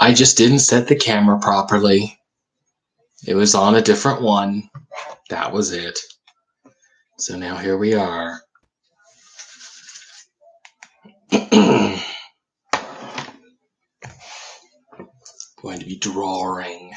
I just didn't set the camera properly. It was on a different one. That was it. So now here we are. Going to be drawing.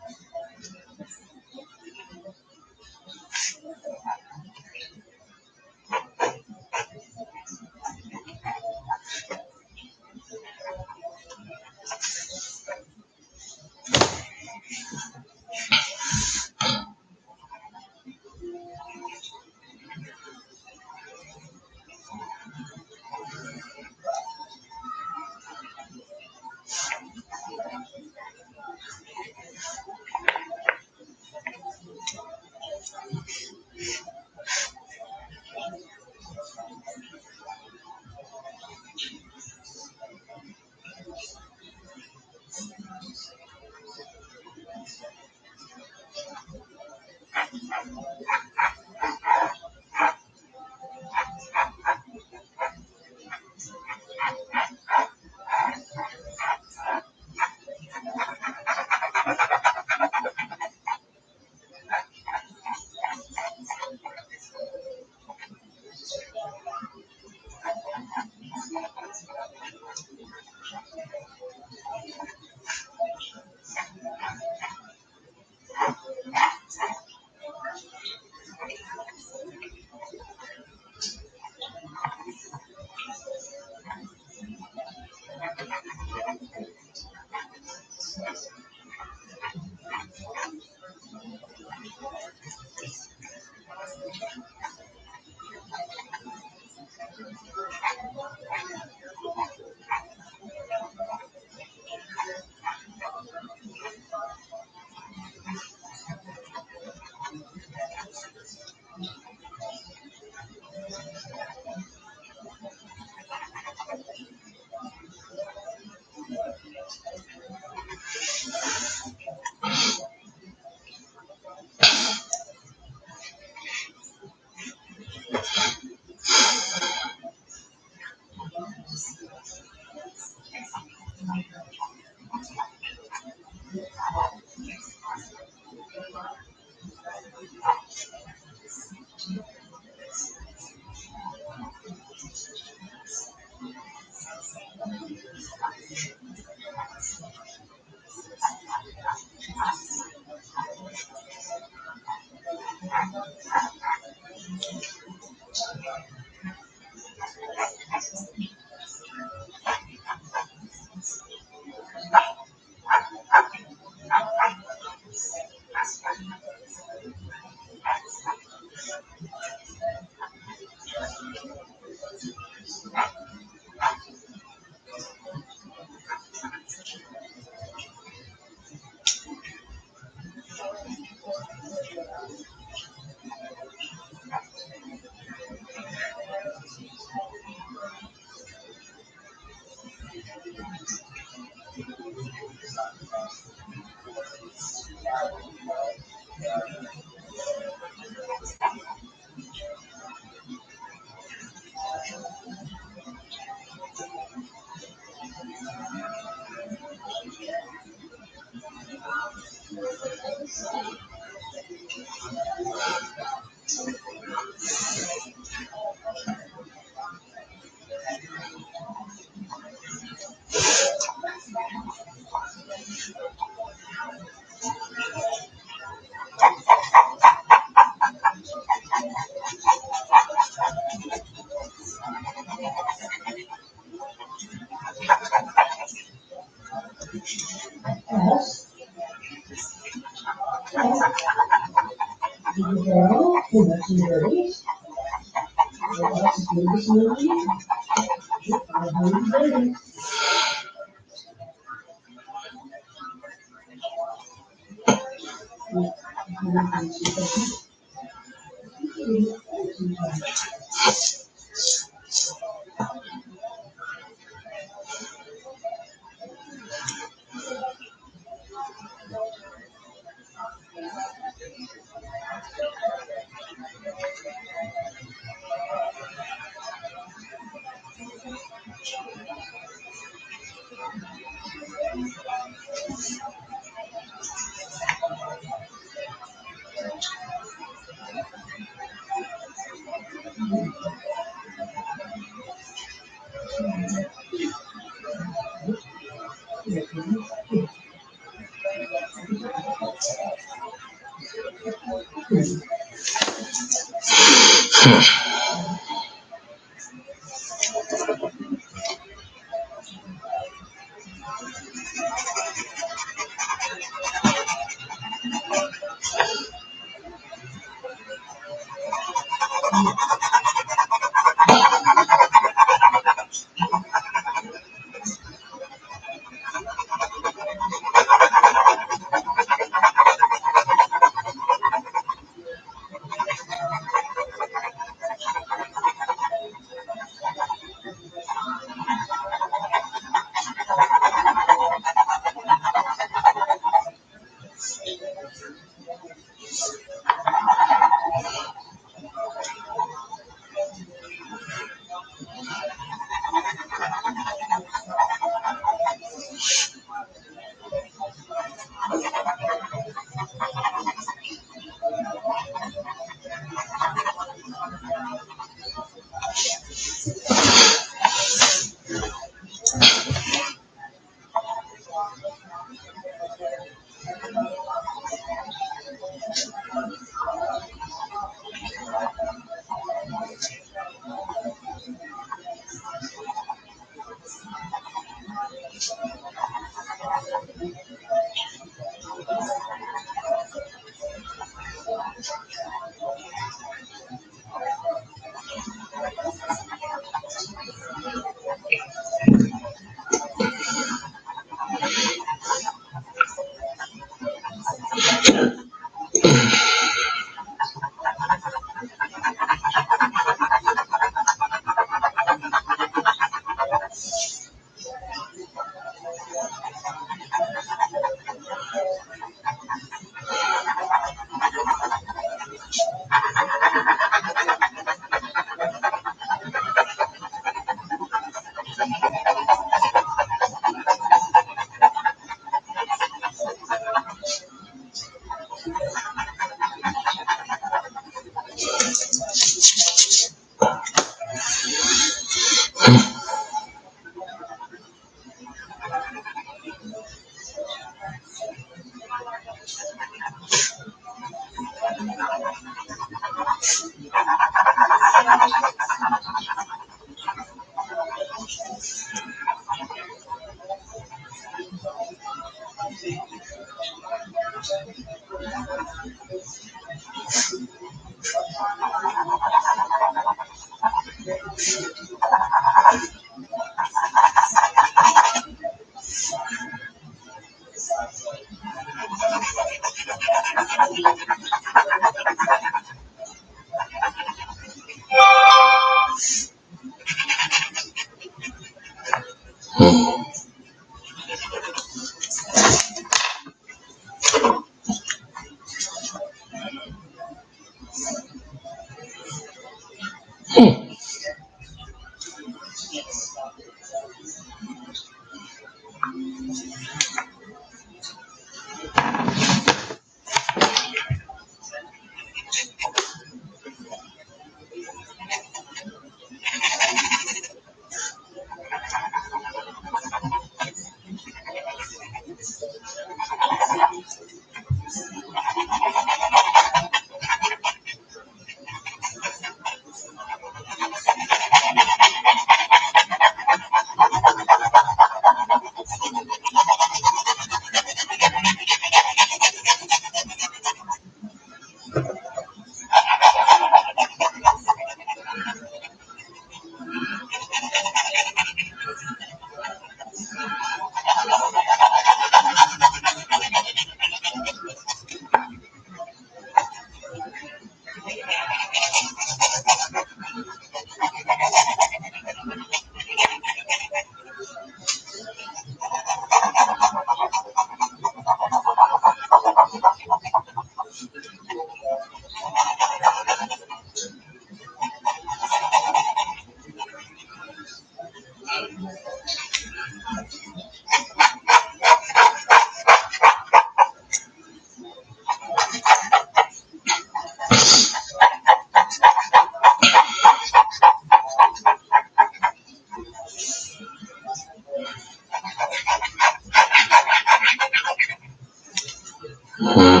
Hmm.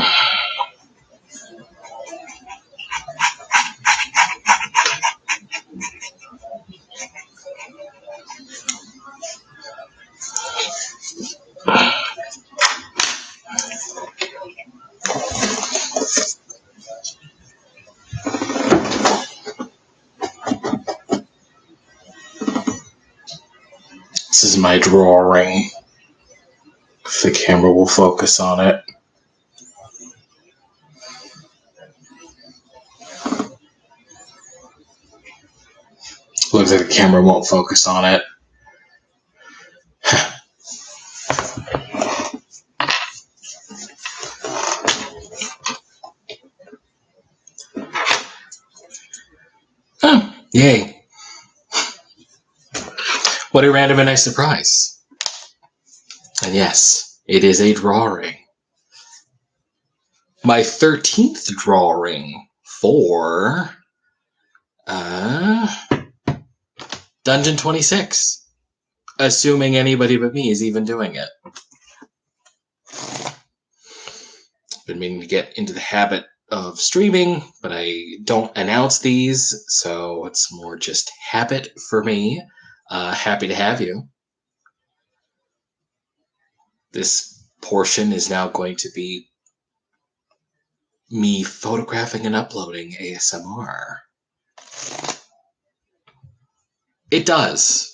This is my drawing. If the camera will focus on it. Looks like the camera won't focus on it. Oh, yay. What a random and nice surprise. And yes, it is a drawing. My 13th drawing for Dungeon 26. Assuming anybody but me is even doing it. Been meaning to get into the habit of streaming, but I don't announce these, so it's more just habit for me. Happy to have you. This portion is now going to be me photographing and uploading ASMR. It does.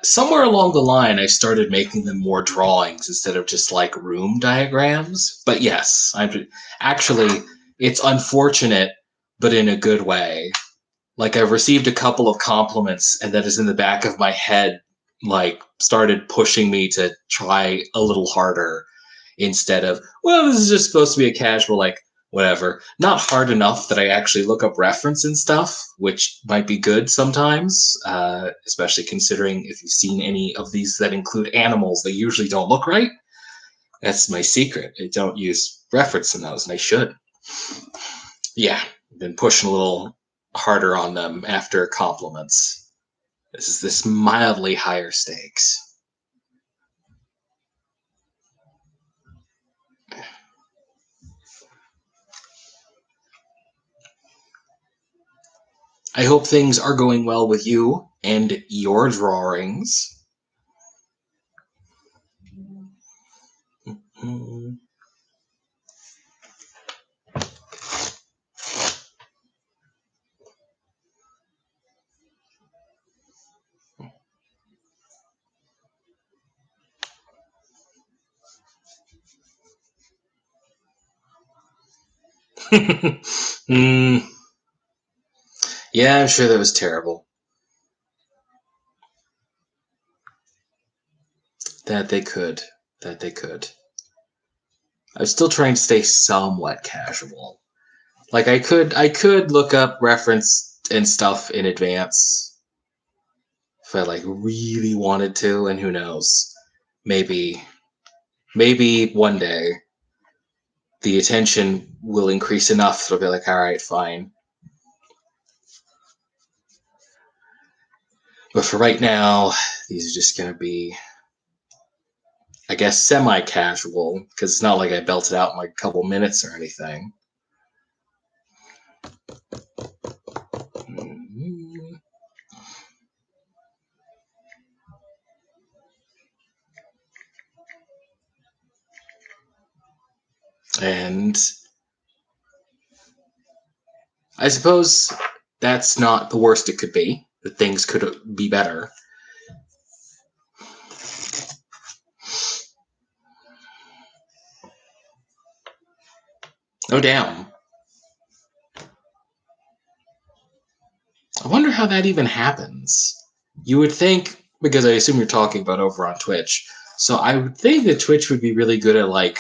Somewhere along the line, I started making them more drawings instead of just like room diagrams. But yes, actually, it's unfortunate, but in a good way. Like I've received a couple of compliments, and that is in the back of my head, like started pushing me to try a little harder instead of, well, this is just supposed to be a casual, like, whatever. Not hard enough that I actually look up reference and stuff, which might be good sometimes, especially considering if you've seen any of these that include animals, they usually don't look right. That's my secret. I don't use reference in those, and I should. Yeah, I've been pushing a little harder on them after compliments. This is this mildly higher stakes. I hope things are going well with you and your drawings. mm, yeah, I'm sure that was terrible. That they could. That they could. I was still trying to stay somewhat casual. Like I could look up reference and stuff in advance if I like really wanted to, and who knows, maybe one day the attention will increase enough that I'll be like, all right, fine. But for right now, these are just gonna be, I guess, semi-casual because it's not like I belted out in like a couple minutes or anything. And I suppose that's not the worst it could be. That things could be better. No doubt. I wonder how that even happens. You would think, because I assume you're talking about over on Twitch, so I would think that Twitch would be really good at like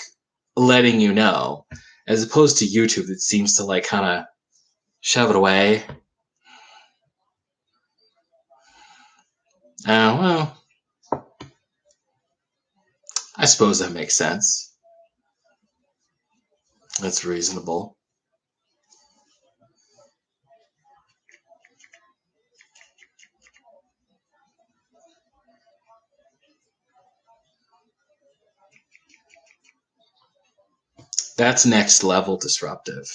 letting you know, as opposed to YouTube that seems to like kind of shove it away. Well, I suppose that makes sense. That's reasonable. That's next level disruptive.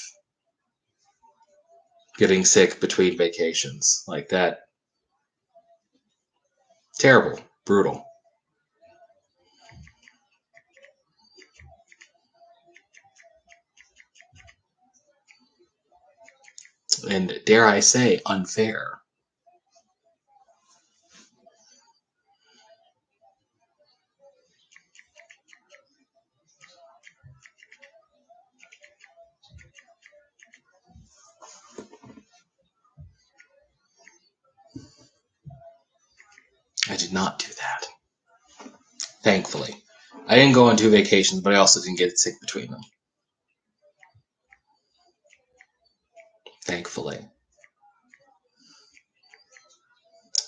Getting sick between vacations like that. Terrible. Brutal. And dare I say, unfair. I did not do that. Thankfully. I didn't go on 2 vacations, but I also didn't get sick between them. Thankfully.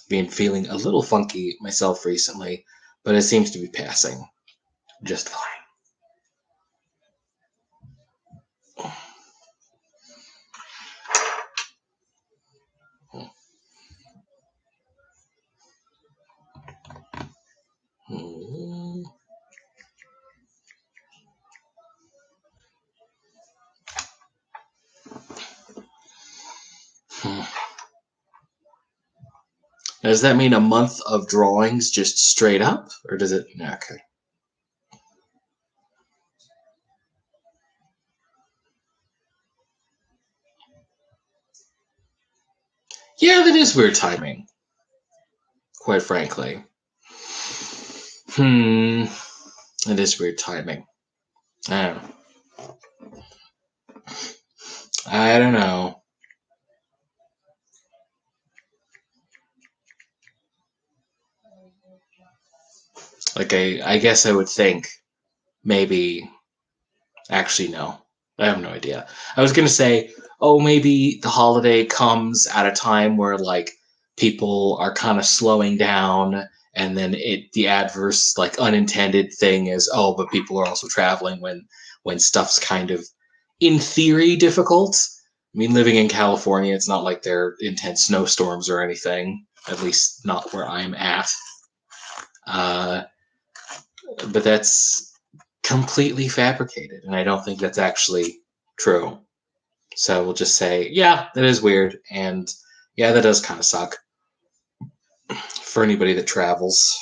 Been feeling a little funky myself recently, but it seems to be passing just fine. Hmm. Does that mean a month of drawings just straight up? Or does it? Okay. Yeah, that is weird timing, quite frankly. It is weird timing. I don't know. I don't know. Like, I guess I would think maybe. Actually, no. I have no idea. I was gonna say, oh, maybe the holiday comes at a time where like people are kind of slowing down, and then the adverse like unintended thing is, oh, but people are also traveling when stuff's kind of in theory difficult. I mean, living in California, it's not like there are intense snowstorms or anything. At least not where I'm at. Uh, but that's completely fabricated, and I don't think that's actually true. So we'll just say, yeah, that is weird, and yeah, that does kind of suck for anybody that travels.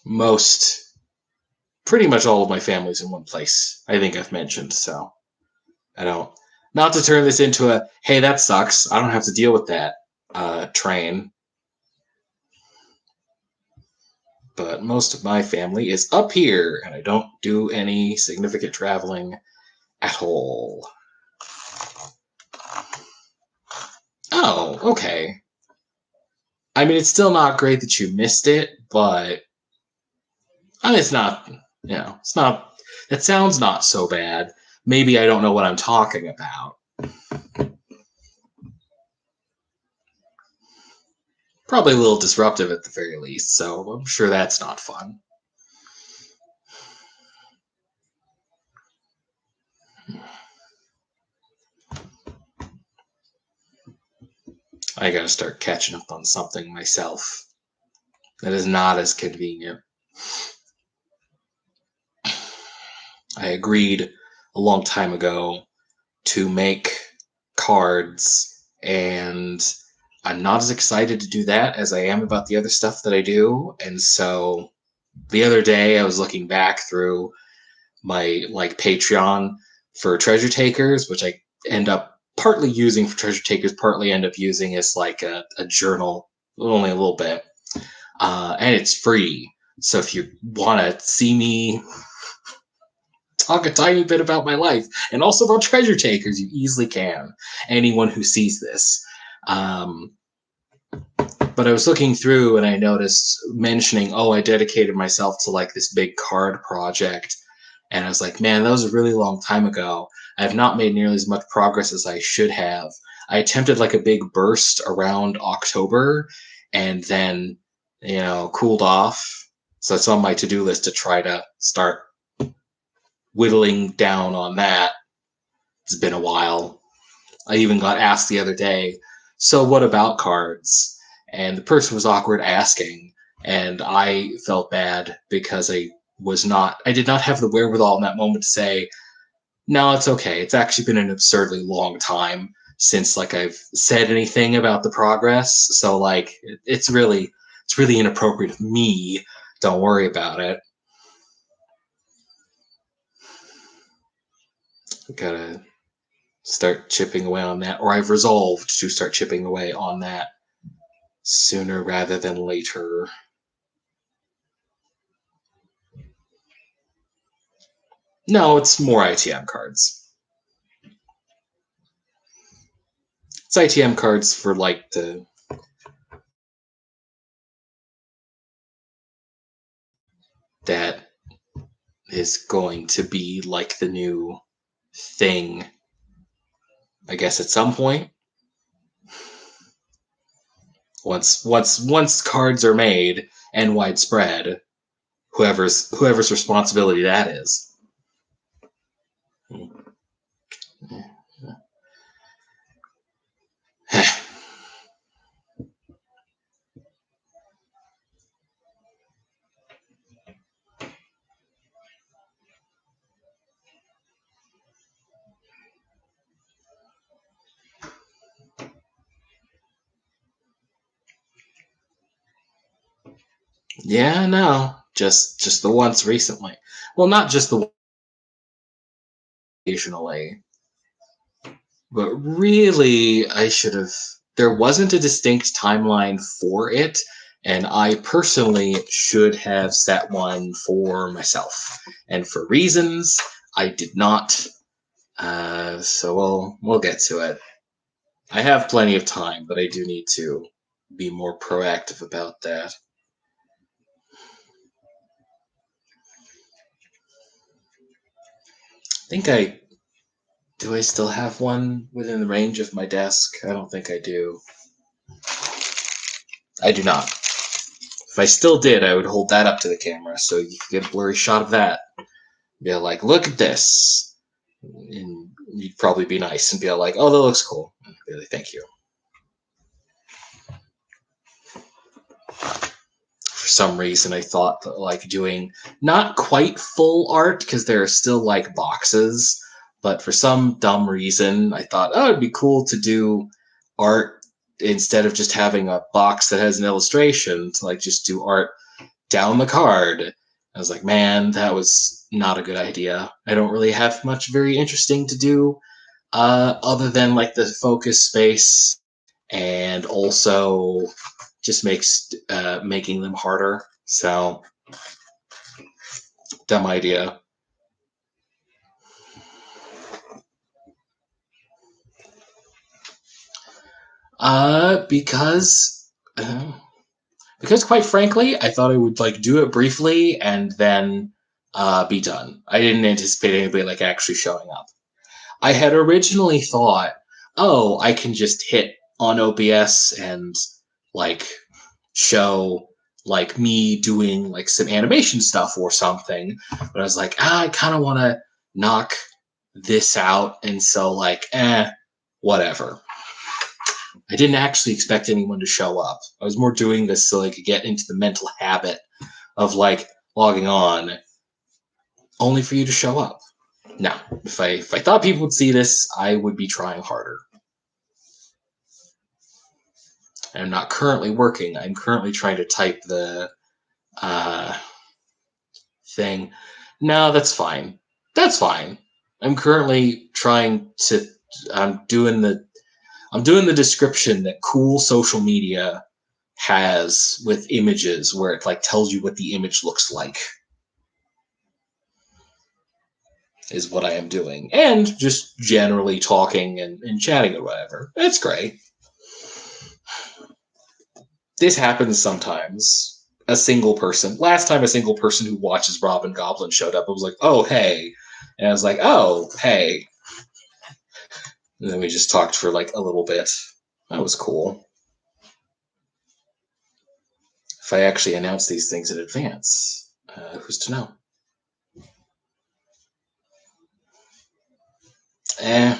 Most, pretty much all of my family's in one place. I think I've mentioned, so I don't. Not to turn this into a, hey, that sucks. I don't have to deal with that train. But most of my family is up here, and I don't do any significant traveling at all. Oh, okay. I mean, it's still not great that you missed it, but I mean, it's not, it's not, it sounds not so bad. Maybe I don't know what I'm talking about. Probably a little disruptive at the very least, so I'm sure that's not fun. I gotta start catching up on something myself that is not as convenient. I agreed a long time ago to make cards, and I'm not as excited to do that as I am about the other stuff that I do. And so the other day I was looking back through my like Patreon for treasure takers, which I end up partly using for treasure takers, partly end up using as like a journal, only a little bit. And it's free. So if you want to see me talk a tiny bit about my life and also about treasure takers, you easily can. Anyone who sees this. But I was looking through and I noticed mentioning, oh, I dedicated myself to like this big card project. And I was like, man, that was a really long time ago. I have not made nearly as much progress as I should have. I attempted like a big burst around October and then, cooled off. So it's on my to-do list to try to start whittling down on that. It's been a while. I even got asked the other day, so what about cards? And the person was awkward asking, and I felt bad because I did not have the wherewithal in that moment to say, no, it's okay. It's actually been an absurdly long time since like I've said anything about the progress. So like it's really inappropriate of me. Don't worry about it. Gotta start chipping away on that, or I've resolved to start chipping away on that sooner rather than later. No, it's more ITM cards. It's ITM cards for like the that is going to be like the new thing, I guess, at some point. Once cards are made and widespread, whoever's responsibility that is. Yeah, no, just the once recently. Well, not just the occasionally, but really, I should have. There wasn't a distinct timeline for it, and I personally should have set one for myself. And for reasons, I did not. So we'll get to it. I have plenty of time, but I do need to be more proactive about that. I think I do. I still have one within the range of my desk? I don't think I do. I do not. If I still did, I would hold that up to the camera so you could get a blurry shot of that. Be like, look at this. And you'd probably be nice and be like, oh, that looks cool. Really, thank you. For some reason, I thought that like doing not quite full art because there are still like boxes, but for some dumb reason, I thought, oh, it'd be cool to do art instead of just having a box that has an illustration to like just do art down the card. I was like, man, that was not a good idea. I don't really have much very interesting to do other than like the focus space, and also just makes making them harder. So, dumb idea. Because because quite frankly, I thought I would like do it briefly and then be done. I didn't anticipate anybody like actually showing up. I had originally thought, oh, I can just hit on OBS and like show like me doing like some animation stuff or something. But I was like, I kind of want to knock this out, and so like, whatever. I didn't actually expect anyone to show up. I was more doing this so I could get into the mental habit of like logging on, only for you to show up. Now, if I thought people would see this, I would be trying harder. I'm not currently working. I'm currently trying to type the thing. No, that's fine. That's fine. I'm currently trying to. I'm doing the. I'm doing the description that cool social media has with images, where it like tells you what the image looks like. Is what I am doing, and just generally talking and chatting or whatever. It's great. This happens sometimes. A single person. Last time, a single person who watches Robin Goblin showed up. I was like, oh hey, and I was like, oh hey, and then we just talked for like a little bit. That was cool. If I actually announce these things in advance, who's to know? Eh.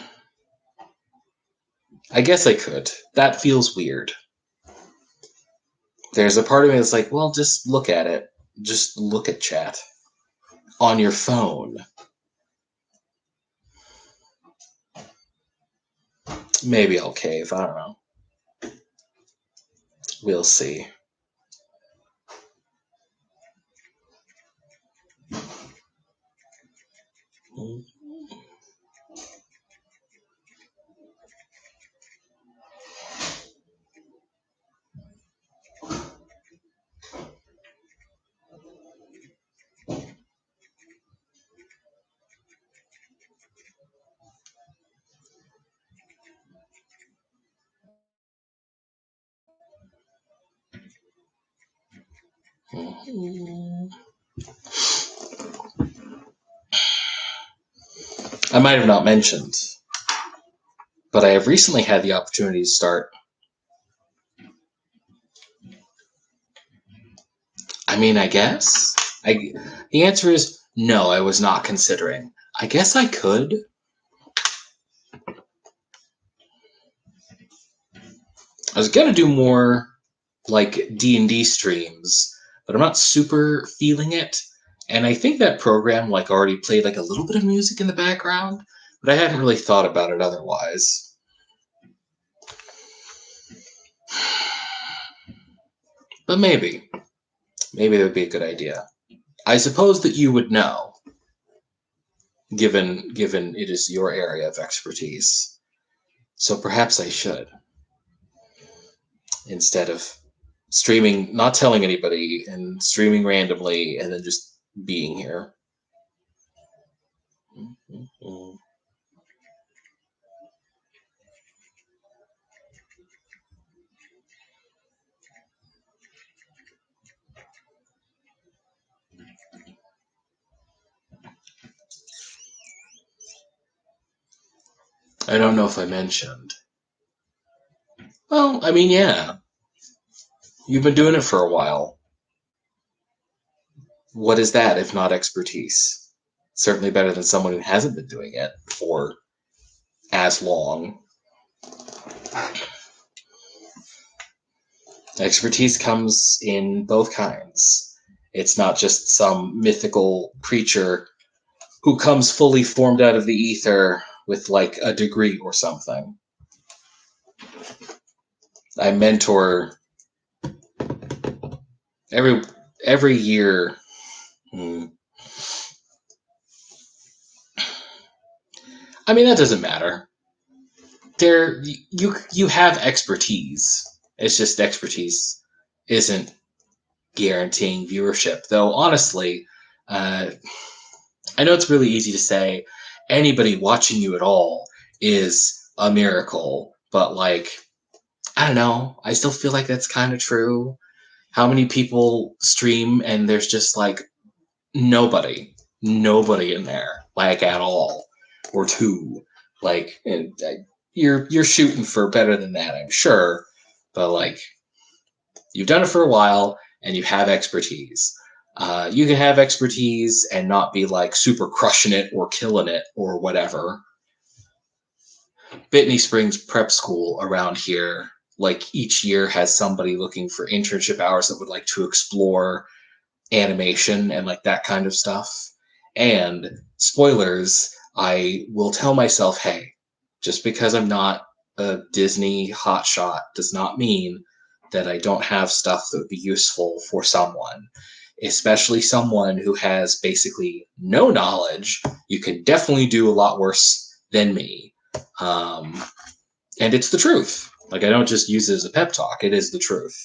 I guess I could. That feels weird. There's a part of me that's like, well, just look at it. Just look at chat on your phone. Maybe I'll cave. I don't know. We'll see. I might have not mentioned, but I have recently had the opportunity to start. I mean, I guess. The answer is no, I was not considering. I guess I could. I was gonna do more like D&D streams, but I'm not super feeling it. And I think that program like already played like a little bit of music in the background, but I hadn't really thought about it otherwise. But maybe that would be a good idea. I suppose that you would know, given it is your area of expertise. So perhaps I should, instead of streaming, not telling anybody, and streaming randomly, and then just being here. I don't know if I mentioned. Well, I mean, yeah. You've been doing it for a while. What is that if not expertise? Certainly better than someone who hasn't been doing it for as long. Expertise comes in both kinds. It's not just some mythical creature who comes fully formed out of the ether with like a degree or something. I mentor every year. I mean, that doesn't matter. You have expertise. It's just expertise isn't guaranteeing viewership. Though honestly, I know it's really easy to say anybody watching you at all is a miracle, but like I don't know, I still feel like that's kind of true. How many people stream and there's just like nobody in there like at all, or two, like and, you're shooting for better than that, I'm sure, but like you've done it for a while and you have expertise. You can have expertise and not be like super crushing it or killing it or whatever. Bitney Springs Prep School around here, like each year has somebody looking for internship hours that would like to explore animation and like that kind of stuff. And spoilers, I will tell myself, hey, just because I'm not a Disney hotshot does not mean that I don't have stuff that would be useful for someone, especially someone who has basically no knowledge. You can definitely do a lot worse than me. And it's the truth. Like, I don't just use it as a pep talk, it is the truth.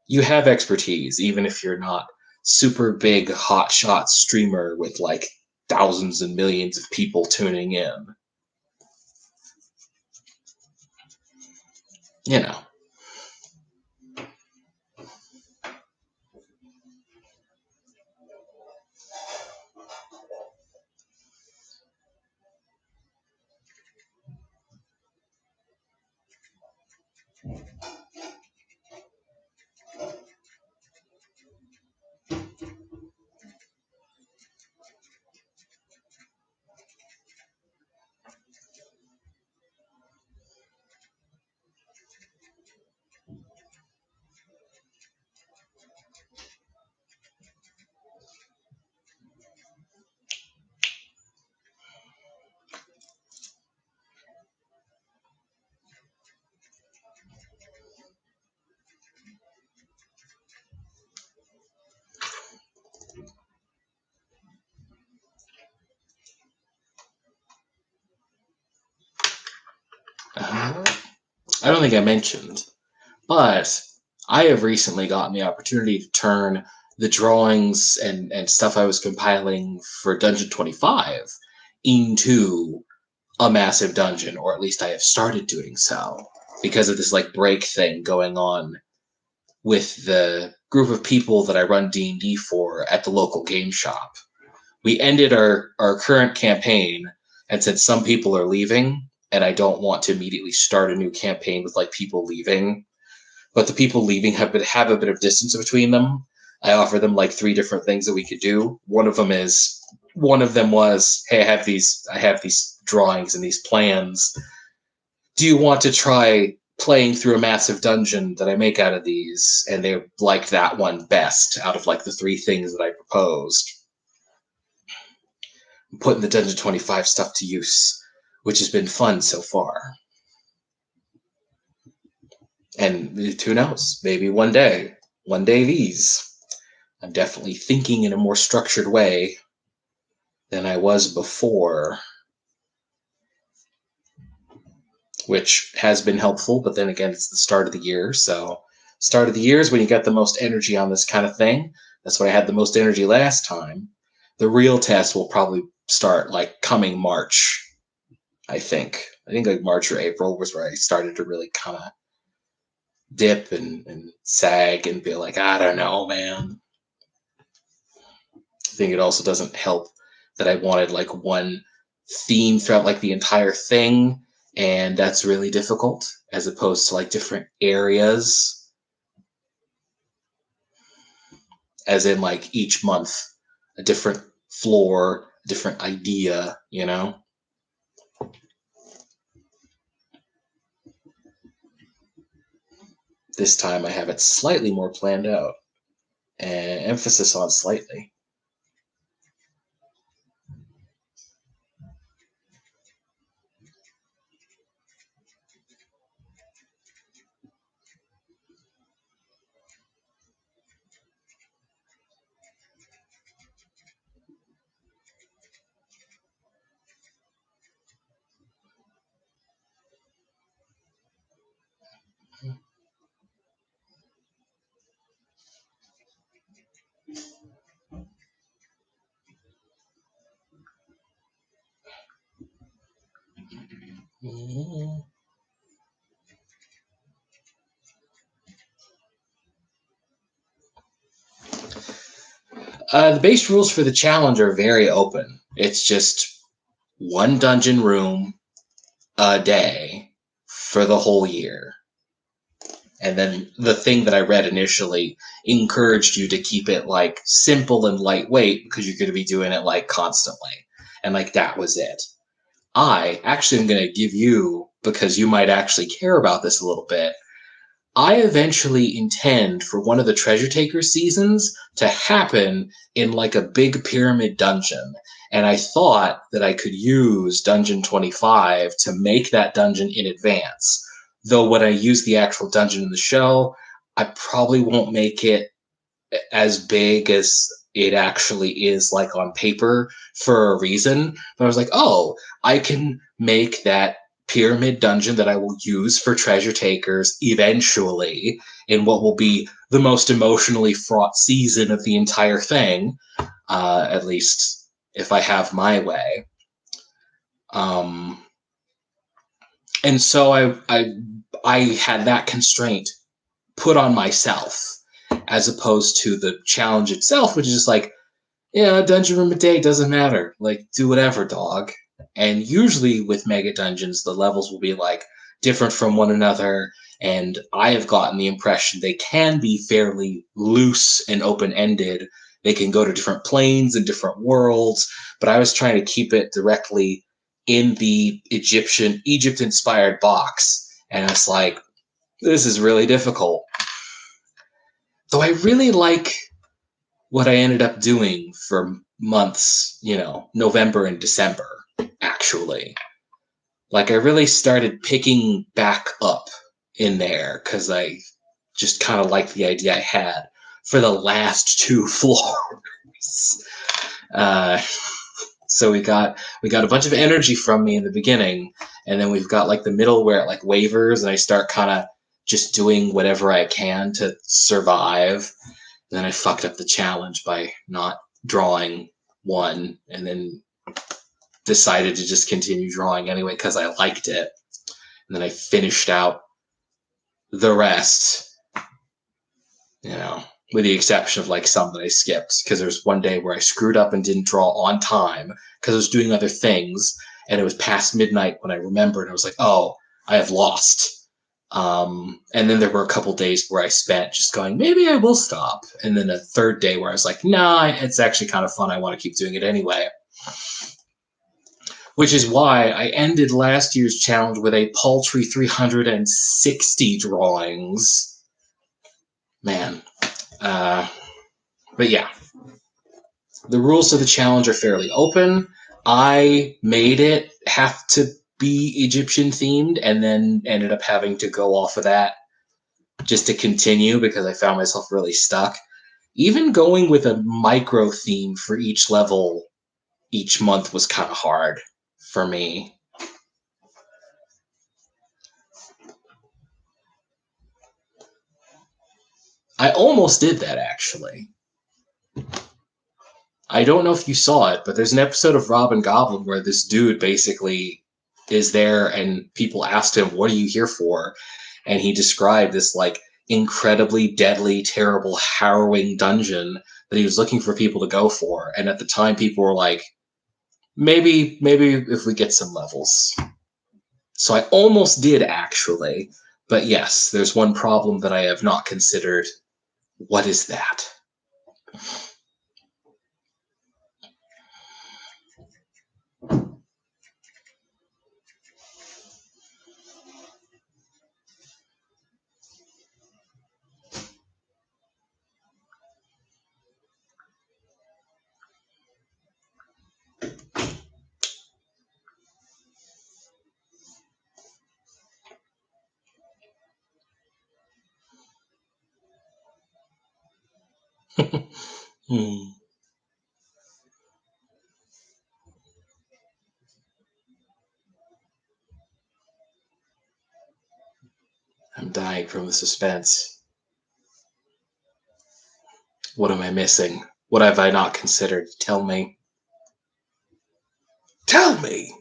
You have expertise, even if you're not super big hotshot streamer with like thousands and millions of people tuning in. You know. I don't think I mentioned, but I have recently gotten the opportunity to turn the drawings and stuff I was compiling for Dungeon 25 into a massive dungeon, or at least I have started doing so because of this like break thing going on with the group of people that I run D&D for at the local game shop. We ended our current campaign, and since some people are leaving, and I don't want to immediately start a new campaign with like people leaving, but the people leaving have a bit of distance between them. I offer them like 3 different things that we could do. One of them was, hey, I have these drawings and these plans. Do you want to try playing through a massive dungeon that I make out of these? And they liked that one best out of like the 3 things that I proposed. I'm putting the Dungeon 25 stuff to use, which has been fun so far. And who knows, maybe one day these. I'm definitely thinking in a more structured way than I was before, which has been helpful, but then again, it's the start of the year, so start of the year is when you get the most energy on this kind of thing. That's when I had the most energy last time. The real test will probably start like coming March, I think. I think like March or April was where I started to really kind of dip and sag and be like, I don't know, man. I think it also doesn't help that I wanted like one theme throughout like the entire thing, and that's really difficult as opposed to like different areas, as in like each month a different floor, a different idea, you know? This time I have it slightly more planned out, and emphasis on slightly. The base rules for the challenge are very open. It's just one dungeon room a day for the whole year. And then the thing that I read initially encouraged you to keep it like simple and lightweight because you're going to be doing it like constantly. And like that was it. I actually am going to give you, because you might actually care about this a little bit, I eventually intend for one of the Treasure Taker seasons to happen in like a big pyramid dungeon. And I thought that I could use Dungeon 25 to make that dungeon in advance. Though when I use the actual dungeon in the show, I probably won't make it as big as it actually is like on paper for a reason. But I was like, oh, I can make that pyramid dungeon that I will use for treasure takers eventually in what will be the most emotionally fraught season of the entire thing, at least if I have my way. And so I had that constraint put on myself as opposed to the challenge itself, which is just like, yeah, a dungeon room a day doesn't matter. Like, do whatever, dog. And usually with mega dungeons, the levels will be like different from one another. And I have gotten the impression they can be fairly loose and open-ended. They can go to different planes and different worlds. But I was trying to keep it directly in the Egypt-inspired box. And it's like, this is really difficult. Though I really like what I ended up doing for months, November and December, actually. Like, I really started picking back up in there because I just kind of liked the idea I had for the last 2 floors. So we got a bunch of energy from me in the beginning, and then we've got like the middle where it like wavers, and I start kind of just doing whatever I can to survive. And then I fucked up the challenge by not drawing one, and then decided to just continue drawing anyway because I liked it. And then I finished out the rest, with the exception of like some that I skipped because there was one day where I screwed up and didn't draw on time because I was doing other things, and it was past midnight when I remembered. I was like, oh, I have lost. And then there were a couple days where I spent just going, maybe I will stop. And then a third day where I was like, nah, it's actually kind of fun. I want to keep doing it anyway. Which is why I ended last year's challenge with a paltry 360 drawings. Man. But yeah. The rules of the challenge are fairly open. I made it have to be Egyptian themed and then ended up having to go off of that just to continue because I found myself really stuck. Even going with a micro theme for each level each month was kind of hard for me. I almost did that, actually. I don't know if you saw it, but there's an episode of Robin Goblin where this dude basically is there and people asked him, what are you here for? And he described this like incredibly deadly, terrible, harrowing dungeon that he was looking for people to go for. And at the time, people were like, maybe if we get some levels. So I almost did, actually. But yes, there's one problem that I have not considered. What is that? I'm dying from the suspense. What am I missing? What have I not considered? Tell me. Tell me!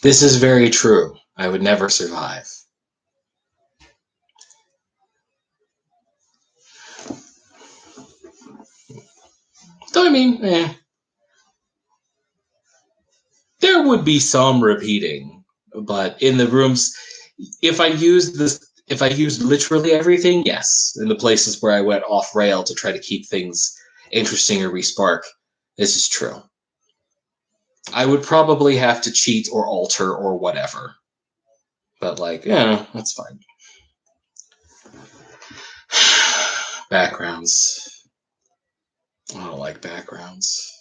This is very true. I would never survive. So, I mean, there would be some repeating, but in the rooms, if I used literally everything, yes. In the places where I went off rail to try to keep things interesting or respark, this is true. I would probably have to cheat or alter or whatever. But like, yeah, that's fine. Backgrounds. I don't like backgrounds.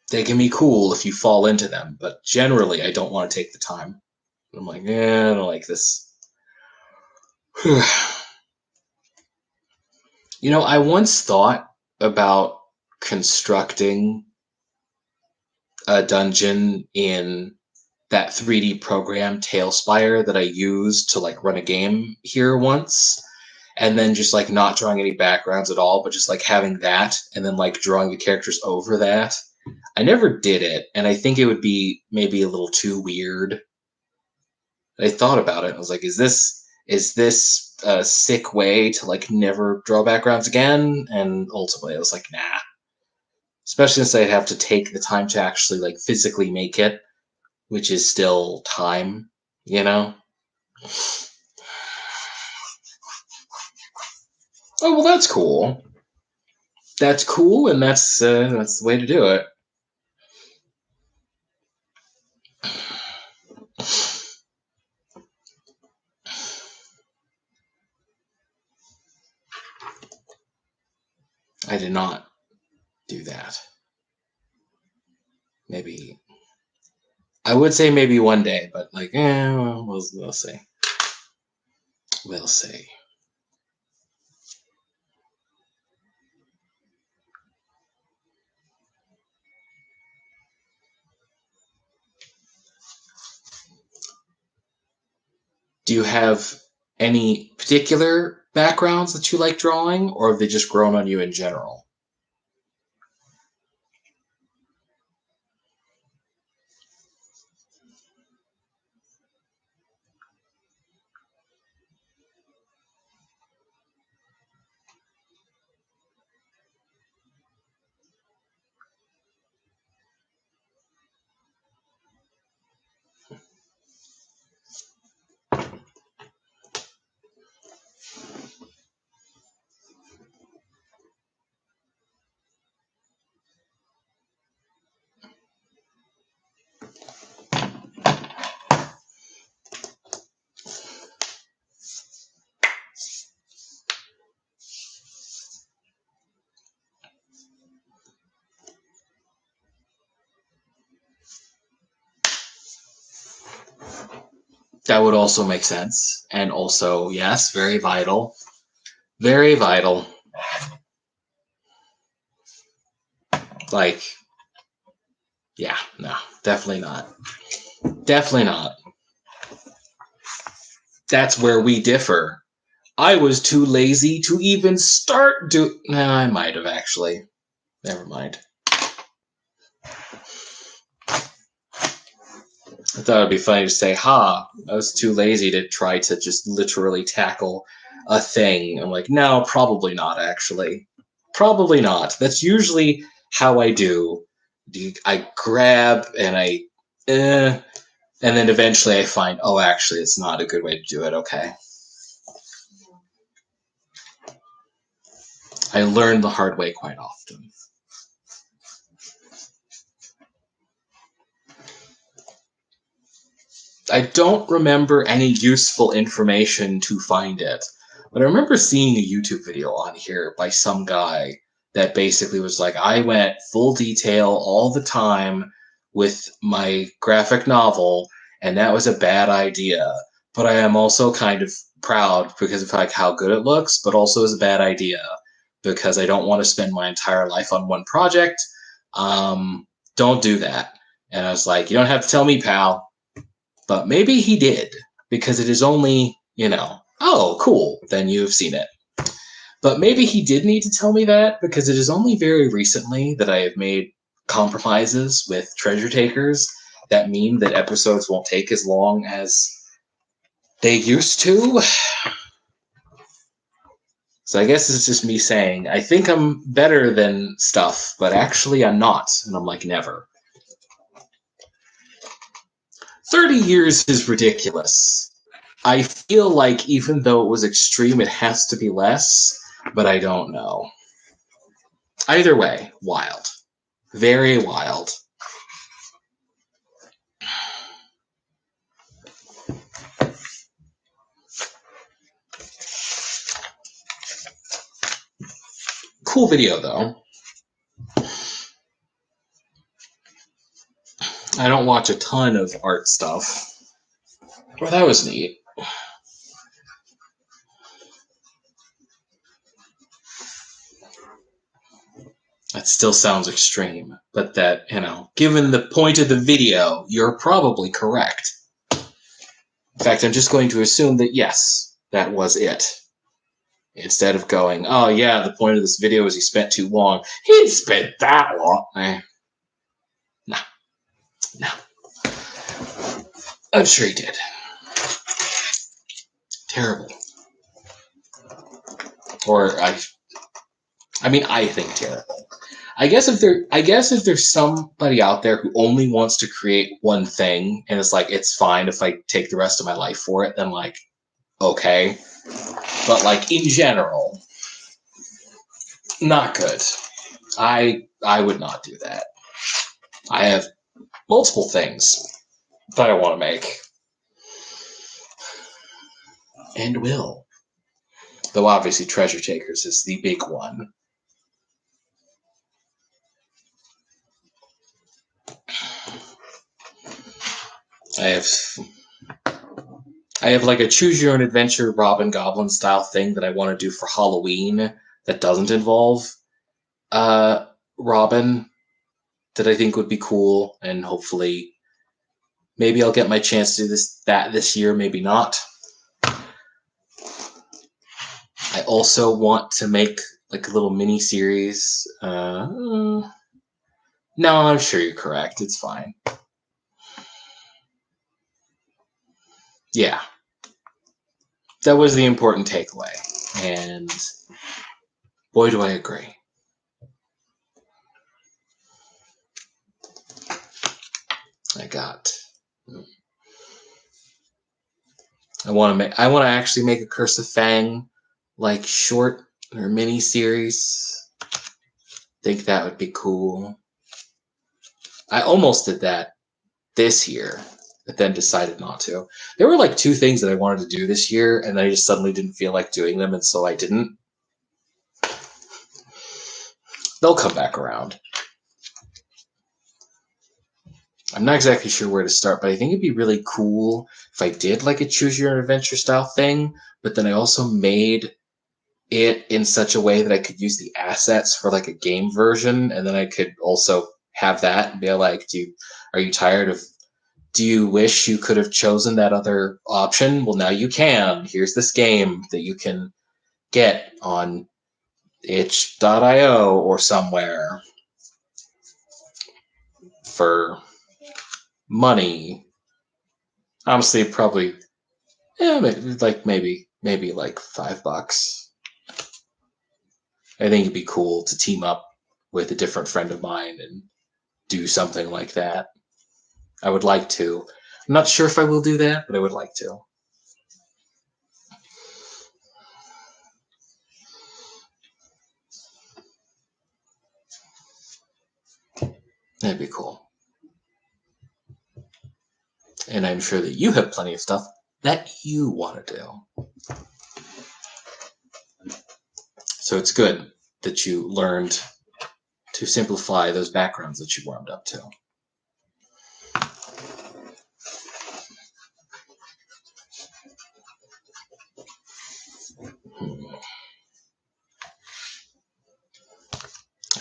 They can be cool if you fall into them, but generally I don't want to take the time. I'm like, I don't like this. I once thought about constructing a dungeon in that 3D program Tailspire that I used to like run a game here once, and then just like not drawing any backgrounds at all, but just like having that and then like drawing the characters over that. I never did it, and I think it would be maybe a little too weird. I thought about it and I was like, is this a sick way to like never draw backgrounds again? And ultimately I was like, nah. Especially since I'd have to take the time to actually like physically make it, which is still time, Oh, well, that's cool. That's cool, and that's the way to do it. I did not do that. Maybe I would say maybe one day, but like, we'll see. We'll see. Do you have any particular backgrounds that you like drawing, or have they just grown on you in general? That would also make sense. And also, yes, very vital. Very vital. Like, yeah, no, definitely not. Definitely not. That's where we differ. I was too lazy to even start do. No, I might have actually. Never mind. I thought it'd be funny to say, I was too lazy to try to just literally tackle a thing. I'm like, no, probably not, actually. Probably not. That's usually how I do. I grab and and then eventually I find, oh, actually, it's not a good way to do it, okay. I learn the hard way quite often. I don't remember any useful information to find it, but I remember seeing a YouTube video on here by some guy that basically was like, I went full detail all the time with my graphic novel, and that was a bad idea. But I am also kind of proud because of like how good it looks, but also is a bad idea because I don't want to spend my entire life on one project. Don't do that. And I was like, you don't have to tell me, pal. But maybe he did, because it is only, oh, cool, then you've seen it. But maybe he did need to tell me that, because it is only very recently that I have made compromises with treasure takers that mean that episodes won't take as long as they used to. So I guess it's just me saying, I think I'm better than stuff, but actually I'm not. And I'm like, never. 30 years is ridiculous. I feel like even though it was extreme, it has to be less, but I don't know. Either way, wild. Very wild. Cool video, though. I don't watch a ton of art stuff. Well, that was neat. That still sounds extreme, but that, given the point of the video, you're probably correct. In fact, I'm just going to assume that yes, that was it. Instead of going, oh yeah, the point of this video is he spent too long. He didn't spend that long. No. I'm sure he did. Terrible. Or I think terrible. I guess if there's somebody out there who only wants to create one thing and it's like it's fine if I take the rest of my life for it, then like okay. But like in general, Not good. I would not do that. I have multiple things that I want to make. And will. Though obviously Treasure Takers is the big one. I have like a choose your own adventure Robin Goblin style thing that I want to do for Halloween that doesn't involve Robin, that I think would be cool, and hopefully maybe I'll get my chance to do this year, maybe not. I also want to make like a little mini series. No, I'm sure you're correct. It's fine. Yeah. That was the important takeaway. And boy, do I agree. I want to actually make a Curse of Fang like short or mini series. Think that would be cool. I almost did that this year, but then decided not to. There were like 2 things that I wanted to do this year, and I just suddenly didn't feel like doing them, and so I didn't. They'll come back around. I'm not exactly sure where to start, but I think it'd be really cool if I did like a choose your own adventure style thing, but then I also made it in such a way that I could use the assets for like a game version, and then I could also have that and be like, are you tired of, do you wish you could have chosen that other option? Well, now you can. Here's this game that you can get on itch.io or somewhere for money. Honestly, probably, maybe like $5. I think it'd be cool to team up with a different friend of mine and do something like that. I would like to. I'm not sure if I will do that, but I would like to. That'd be cool. And I'm sure that you have plenty of stuff that you want to do. So it's good that you learned to simplify those backgrounds that you warmed up to.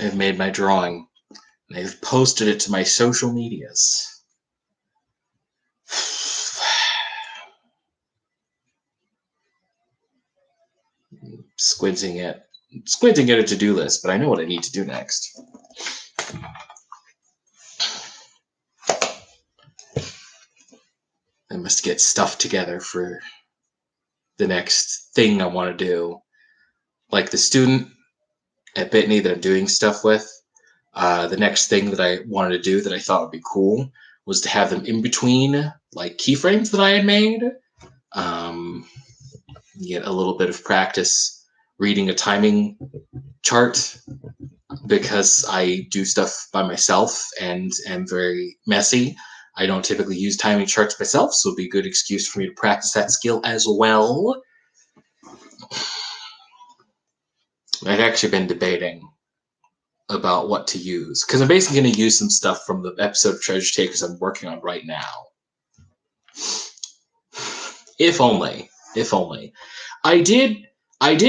I've made my drawing, and I've posted it to my social medias. Squinting at a to-do list, but I know what I need to do next. I must get stuff together for the next thing I want to do. Like the student at Bitney that I'm doing stuff with, the next thing that I wanted to do that I thought would be cool was to have them in between like keyframes that I had made. Get a little bit of practice reading a timing chart, because I do stuff by myself and am very messy. I don't typically use timing charts myself, so it'd be a good excuse for me to practice that skill as well. I've actually been debating about what to use, because I'm basically going to use some stuff from the episode of Treasure Takers I'm working on right now. If only. I did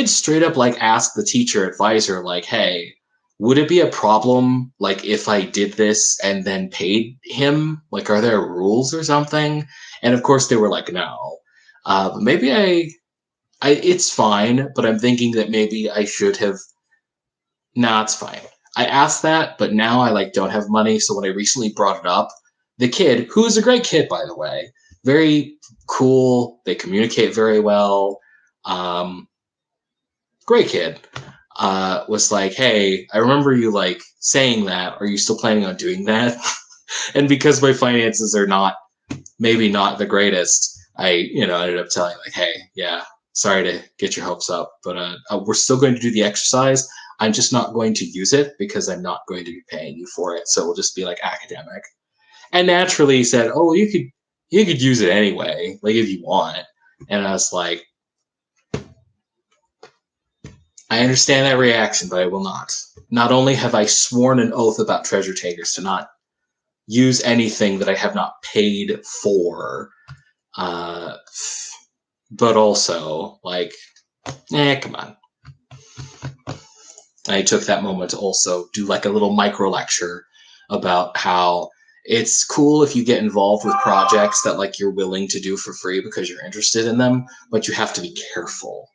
straight up like ask the teacher advisor, like, hey, would it be a problem like if I did this and then paid him? Like, are there rules or something? And of course they were like, no. But maybe it's fine, but I'm thinking that maybe I should have. Nah, it's fine. I asked that, but now I like don't have money. So when I recently brought it up, the kid, who is a great kid, by the way, very cool. They communicate very well. Great kid. Was like, hey, I remember you like saying that. Are you still planning on doing that? And because my finances are maybe not the greatest, I ended up telling like, hey, yeah, sorry to get your hopes up, but we're still going to do the exercise. I'm just not going to use it because I'm not going to be paying you for it. So it'll just be like academic. And naturally he said, oh, you could use it anyway, like if you want. And I was like, I understand that reaction, but I will not. Not only have I sworn an oath about treasure takers to not use anything that I have not paid for, but also, like, come on. I took that moment to also do like a little micro lecture about how it's cool if you get involved with projects that like you're willing to do for free because you're interested in them, but you have to be careful.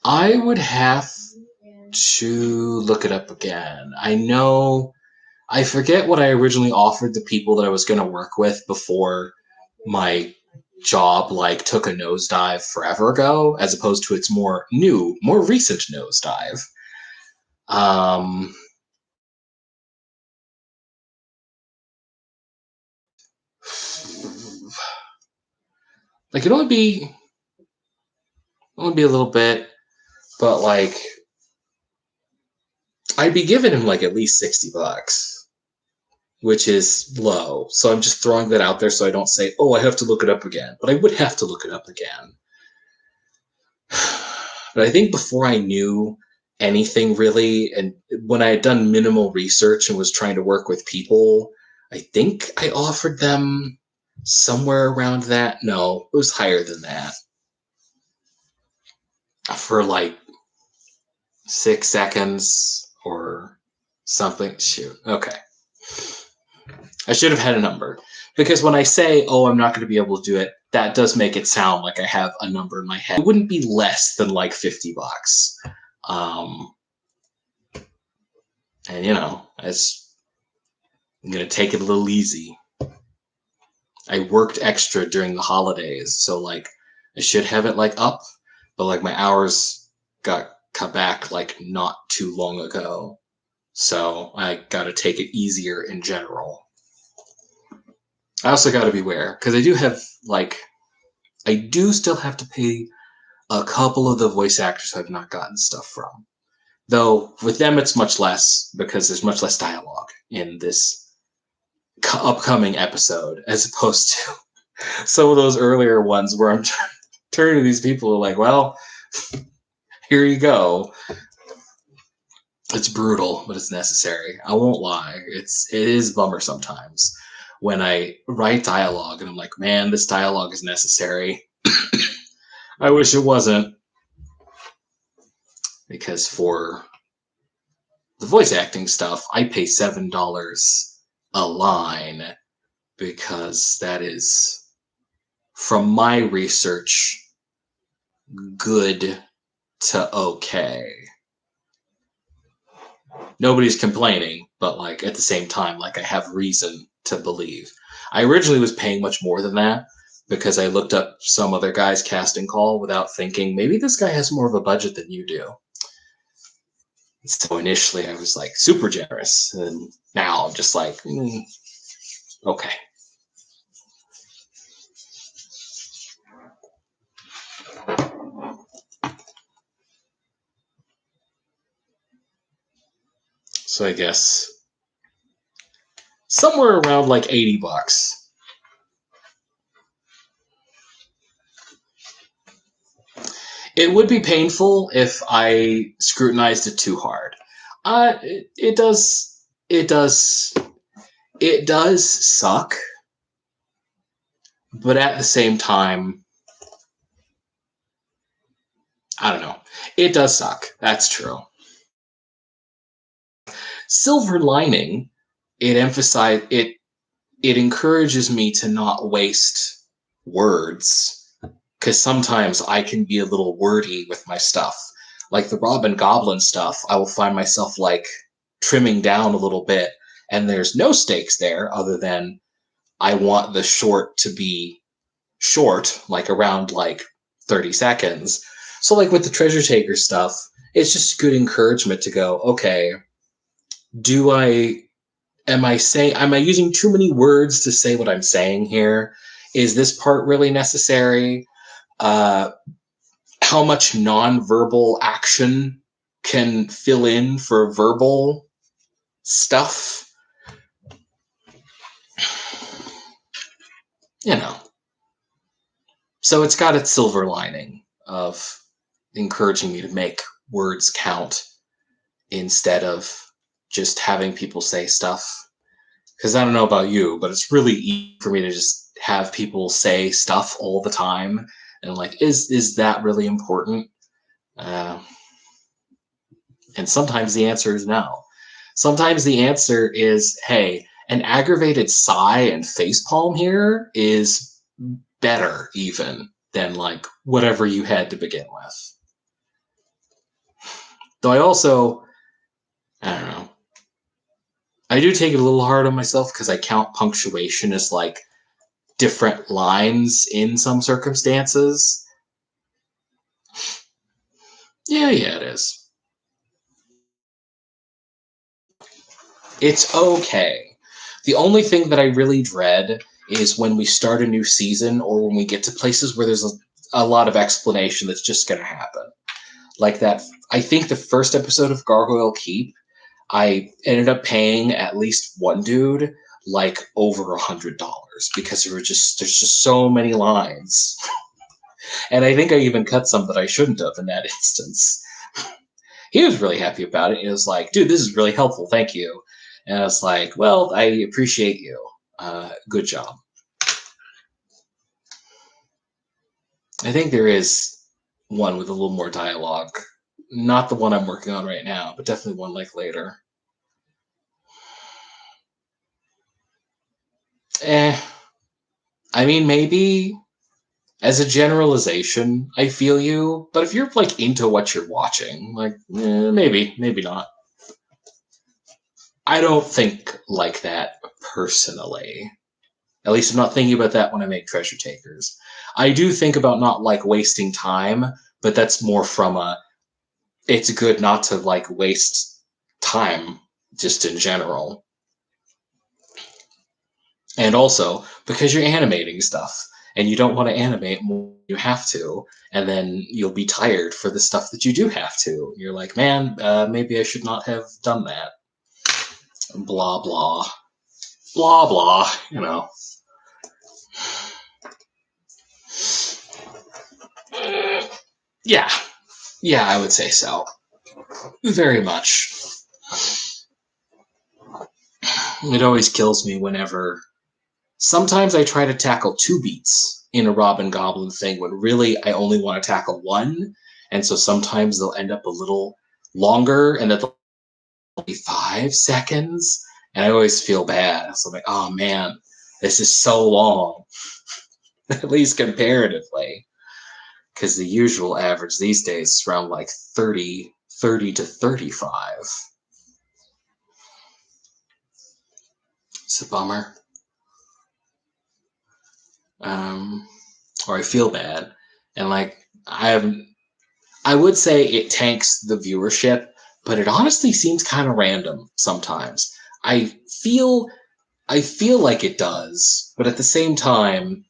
I would have to look it up again. I forget what I originally offered the people that I was going to work with before my job like took a nosedive forever ago, as opposed to its more recent nosedive. Like it'd only be a little bit, but like I'd be giving him like at least $60, which is low. So I'm just throwing that out there so I don't say, oh, I have to look it up again. But I would have to look it up again. But I think before I knew anything really, and when I had done minimal research and was trying to work with people, I think I offered them somewhere around that. No, it was higher than that. For like 6 seconds or something. Shoot. Okay. I should have had a number. Because when I say, oh, I'm not going to be able to do it, that does make it sound like I have a number in my head. It wouldn't be less than like $50. And, I'm going to take it a little easy. I worked extra during the holidays, so like I should have it like up, but like my hours got cut back like not too long ago. So I got to take it easier in general. I also got to beware because I do still have to pay a couple of the voice actors I've not gotten stuff from. Though with them it's much less because there's much less dialogue in this upcoming episode as opposed to some of those earlier ones where I'm turning to these people like, well, here you go. It's brutal, but it's necessary. I won't lie. It is a bummer sometimes when I write dialogue and I'm like, man, this dialogue is necessary. I wish it wasn't. Because for the voice acting stuff, I pay $7 a line because that is, from my research, good to okay. Nobody's complaining, but like at the same time, like I have reason to believe. I originally was paying much more than that because I looked up some other guy's casting call without thinking, maybe this guy has more of a budget than you do. So initially I was like super generous, and now I'm just like, okay. So I guess somewhere around like $80. It would be painful if I scrutinized it too hard. It does suck, but at the same time, I don't know. It does suck. That's true. Silver lining, it encourages me to not waste words. Because sometimes I can be a little wordy with my stuff. Like the Robin Goblin stuff, I will find myself like trimming down a little bit, and there's no stakes there other than I want the short to be short, like around like 30 seconds. So like with the Treasure Taker stuff, it's just good encouragement to go, okay, am I using too many words to say what I'm saying here? Is this part really necessary? Uh, how much nonverbal action can fill in for verbal stuff? You know. So it's got its silver lining of encouraging me to make words count instead of just having people say stuff. Because I don't know about you, but it's really easy for me to just have people say stuff all the time. And like, is that really important? Uh, and sometimes the answer is no. Sometimes the answer is, hey, an aggravated sigh and facepalm here is better even than like whatever you had to begin with. Though I don't know. I do take it a little hard on myself because I count punctuation as like different lines in some circumstances. Yeah, it is. It's okay. The only thing that I really dread is when we start a new season or when we get to places where there's a lot of explanation that's just going to happen. Like that, I think the first episode of Gargoyle Keep, I ended up paying at least one dude like over $100 because there's just so many lines. And I think I even cut some that I shouldn't have in that instance. He was really happy about it. He was like, dude, this is really helpful. Thank you. And I was like, well, I appreciate you. Good job. I think there is one with a little more dialogue. Not the one I'm working on right now, but definitely one like later. I mean, maybe as a generalization, I feel you. But if you're like into what you're watching, like maybe not. I don't think like that personally. At least I'm not thinking about that when I make Treasure Takers. I do think about not like wasting time, but that's more from it's good not to like waste time just in general. And also because you're animating stuff and you don't want to animate more than you have to, and then you'll be tired for the stuff that you do have to. You're like, man, maybe I should not have done that. Blah blah blah blah. You know. Yeah, I would say so. Very much. It always kills me whenever. Sometimes I try to tackle 2 beats in a Robin Goblin thing when really I only want to tackle one. And so sometimes they'll end up a little longer and it'll be 5 seconds. And I always feel bad. So I'm like, oh man, this is so long. At least comparatively. Because the usual average these days is around like 30 to 35. It's a bummer. Or I feel bad. And like I would say it tanks the viewership, but it honestly seems kind of random sometimes. I feel like it does, but at the same time,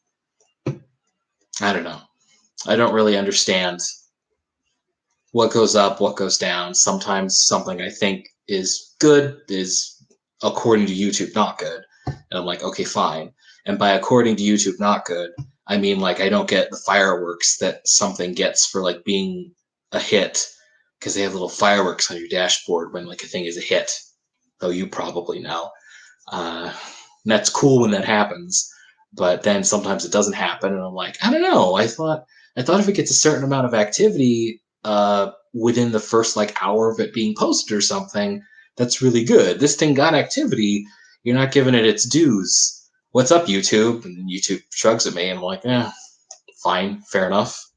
I don't know. I don't really understand what goes up, what goes down. Sometimes something I think is good is according to YouTube not good. And I'm like, okay, fine. And by according to YouTube not good, I mean like I don't get the fireworks that something gets for like being a hit because they have little fireworks on your dashboard when like a thing is a hit. Though you probably know. That's cool when that happens, but then sometimes it doesn't happen, and I'm like, I don't know. I thought if it gets a certain amount of activity within the first like hour of it being posted or something, that's really good. This thing got activity. You're not giving it its dues. What's up, YouTube? And YouTube shrugs at me, and I'm like, fine, fair enough.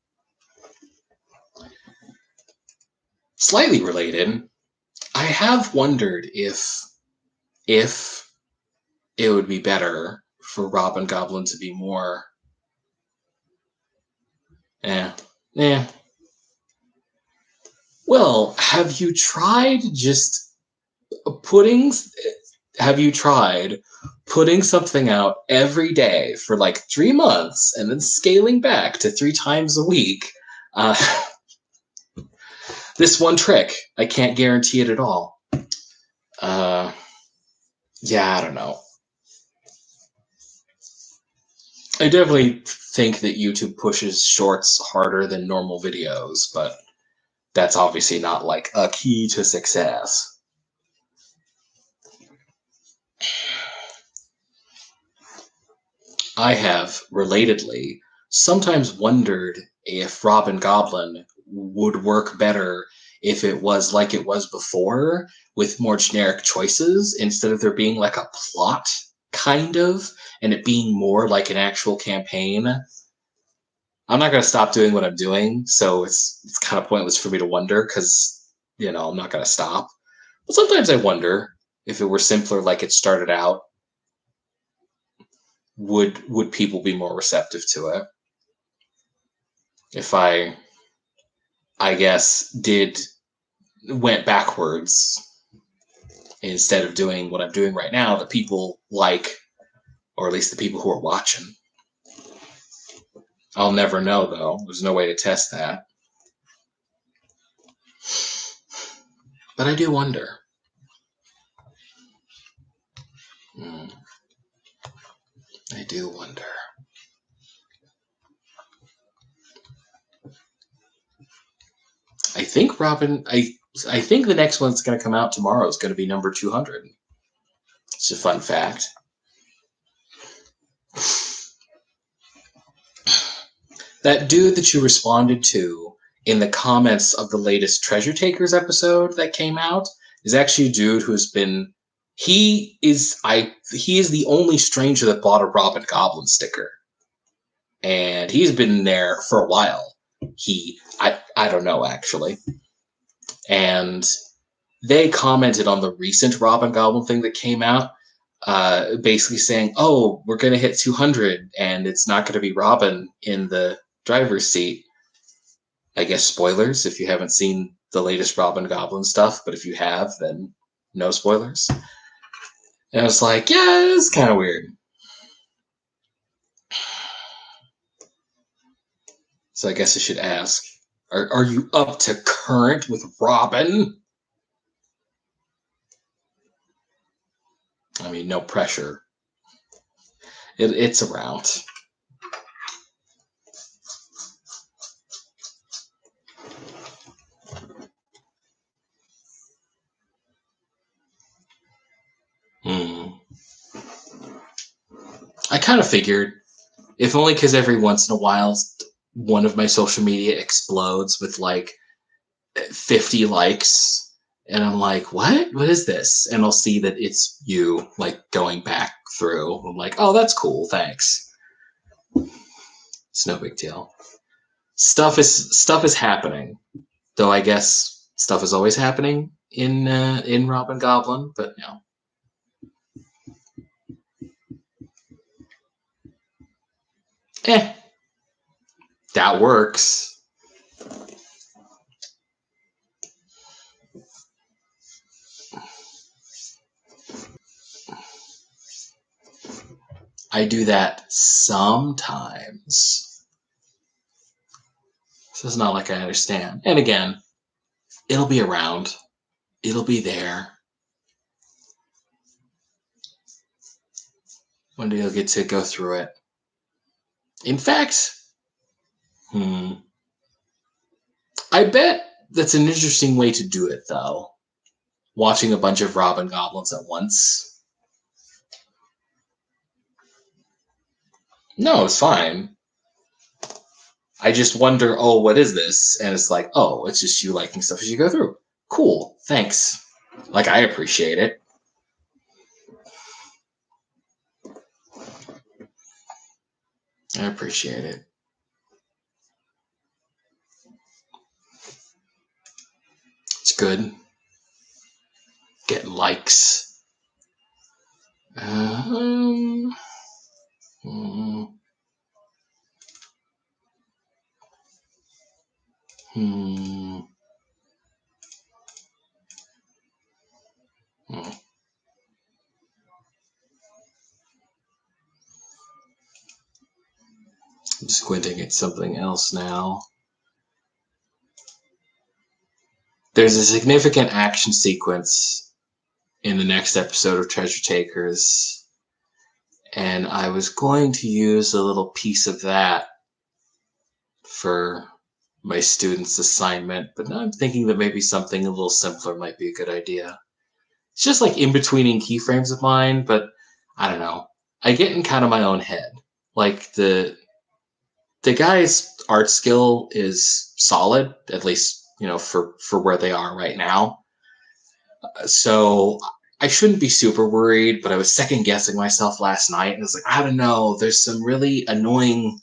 Slightly related, I have wondered if it would be better for Robin Goblin to be more. Yeah. Well, have you tried just putting have you tried putting something out every day for like 3 months and then scaling back to 3 times a week? Uh, this one trick, I can't guarantee it at all. Yeah, I don't know. I definitely think that YouTube pushes shorts harder than normal videos, but that's obviously not like a key to success. I have, relatedly, sometimes wondered if Robin Goblin would work better if it was like it was before, with more generic choices, instead of there being like a plot, kind of, and it being more like an actual campaign. I'm not going to stop doing what I'm doing, so it's kind of pointless for me to wonder, because, I'm not going to stop. But sometimes I wonder if it were simpler like it started out, would people be more receptive to it? If I guess went backwards instead of doing what I'm doing right now, that people like, or at least the people who are watching. I'll never know, though. There's no way to test that. But I do wonder. I do wonder. I think I think the next one that's going to come out tomorrow is going to be number 200. It's a fun fact. That dude that you responded to in the comments of the latest Treasure Takers episode that came out is actually a dude who's been he is the only stranger that bought a Robin Goblin sticker. And he's been there for a while. I don't know, actually. And they commented on the recent Robin Goblin thing that came out, basically saying, "Oh, we're going to hit 200, and it's not going to be Robin in the driver's seat." I guess spoilers if you haven't seen the latest Robin Goblin stuff, but if you have, then no spoilers. And I was like, yeah, it's kind of weird. So I guess I should ask, are you up to current with Robin? I mean, no pressure. It's around. I kind of figured, if only because every once in a while, one of my social media explodes with like 50 likes, and I'm like, what is this? And I'll see that it's you, like, going back through. I'm like, oh, that's cool, thanks. It's no big deal. Stuff is happening, though. I guess stuff is always happening in Robin Goblin, but no. That works. I do that sometimes. So it's not like I understand. And again, it'll be around. It'll be there. One day you'll get to go through it. In fact, I bet that's an interesting way to do it, though. Watching a bunch of Robin Goblins at once. No, it's fine. I just wonder, oh, what is this? And it's like, oh, it's just you liking stuff as you go through. Cool, thanks. Like, I appreciate it. I appreciate it. It's good. Getting likes. Hmm. squinting at something else now. There's a significant action sequence in the next episode of Treasure Takers, and I was going to use a little piece of that for my students' assignment, but now I'm thinking that maybe something a little simpler might be a good idea. It's just like in-betweening keyframes of mine, but I don't know. I get in kind of my own head. Like the guy's art skill is solid, at least, for where they are right now. So I shouldn't be super worried, but I was second guessing myself last night, and I was like, I don't know, there's some really annoying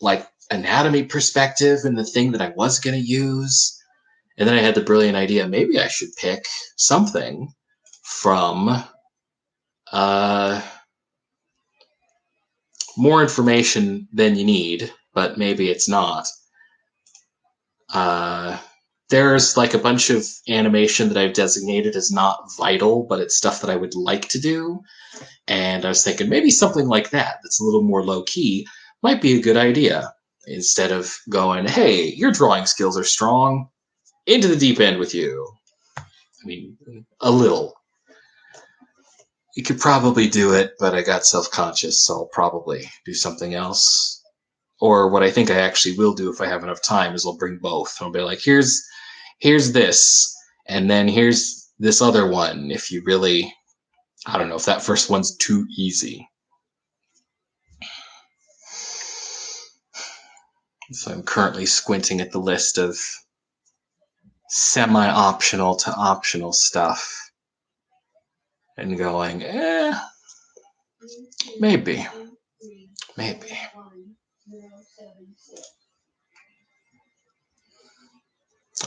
like anatomy perspective in the thing that I was going to use. And then I had the brilliant idea, maybe I should pick something from more information than you need, but maybe it's not. There's like a bunch of animation that I've designated as not vital, but it's stuff that I would like to do. And I was thinking maybe something like that, that's a little more low key, might be a good idea. Instead of going, hey, your drawing skills are strong, into the deep end with you. I mean, a little. You could probably do it, but I got self-conscious, so I'll probably do something else. Or what I think I actually will do if I have enough time is I'll bring both. I'll be like, here's this, and then here's this other one. If you really, I don't know, if that first one's too easy. So I'm currently squinting at the list of semi-optional to optional stuff and going, maybe.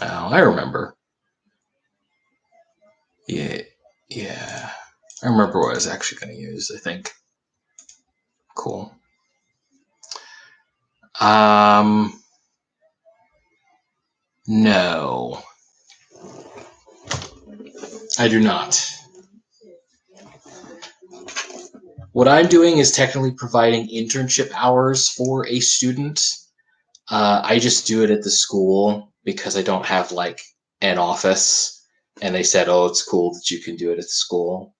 Oh, I remember. Yeah. I remember what I was actually going to use, I think. Cool. No. I do not. What I'm doing is technically providing internship hours for a student. I just do it at the school because I don't have like an office, and they said, oh, it's cool that you can do it at the school.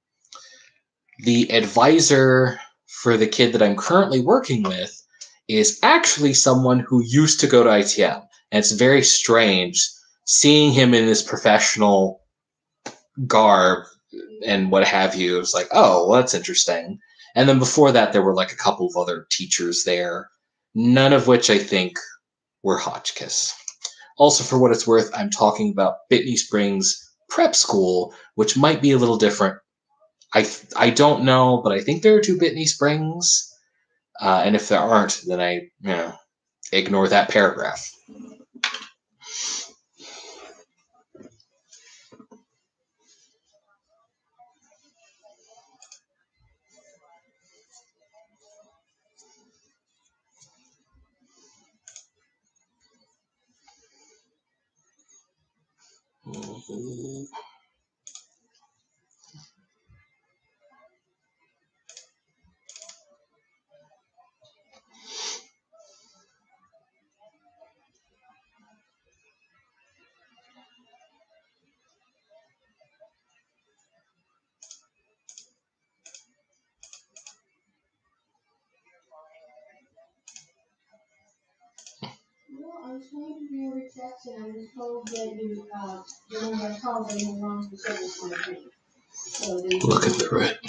The advisor for the kid that I'm currently working with is actually someone who used to go to ITM. And it's very strange seeing him in this professional garb and what have you. It's like, oh, well, that's interesting. And then before that, there were like a couple of other teachers there, none of which I think were Hotchkiss. Also, for what it's worth, I'm talking about Bitney Springs Prep School, which might be a little different. I don't know, but I think there are 2 Bitney Springs. And if there aren't, then I ignore that paragraph. I was trying to do a text and I was told that you, the number I called, they no longer service my thing. So Looking through it.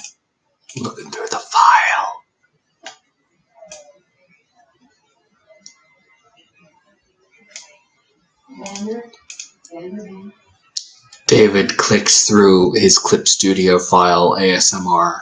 Looking through the file. Banner. David clicks through his Clip Studio file ASMR.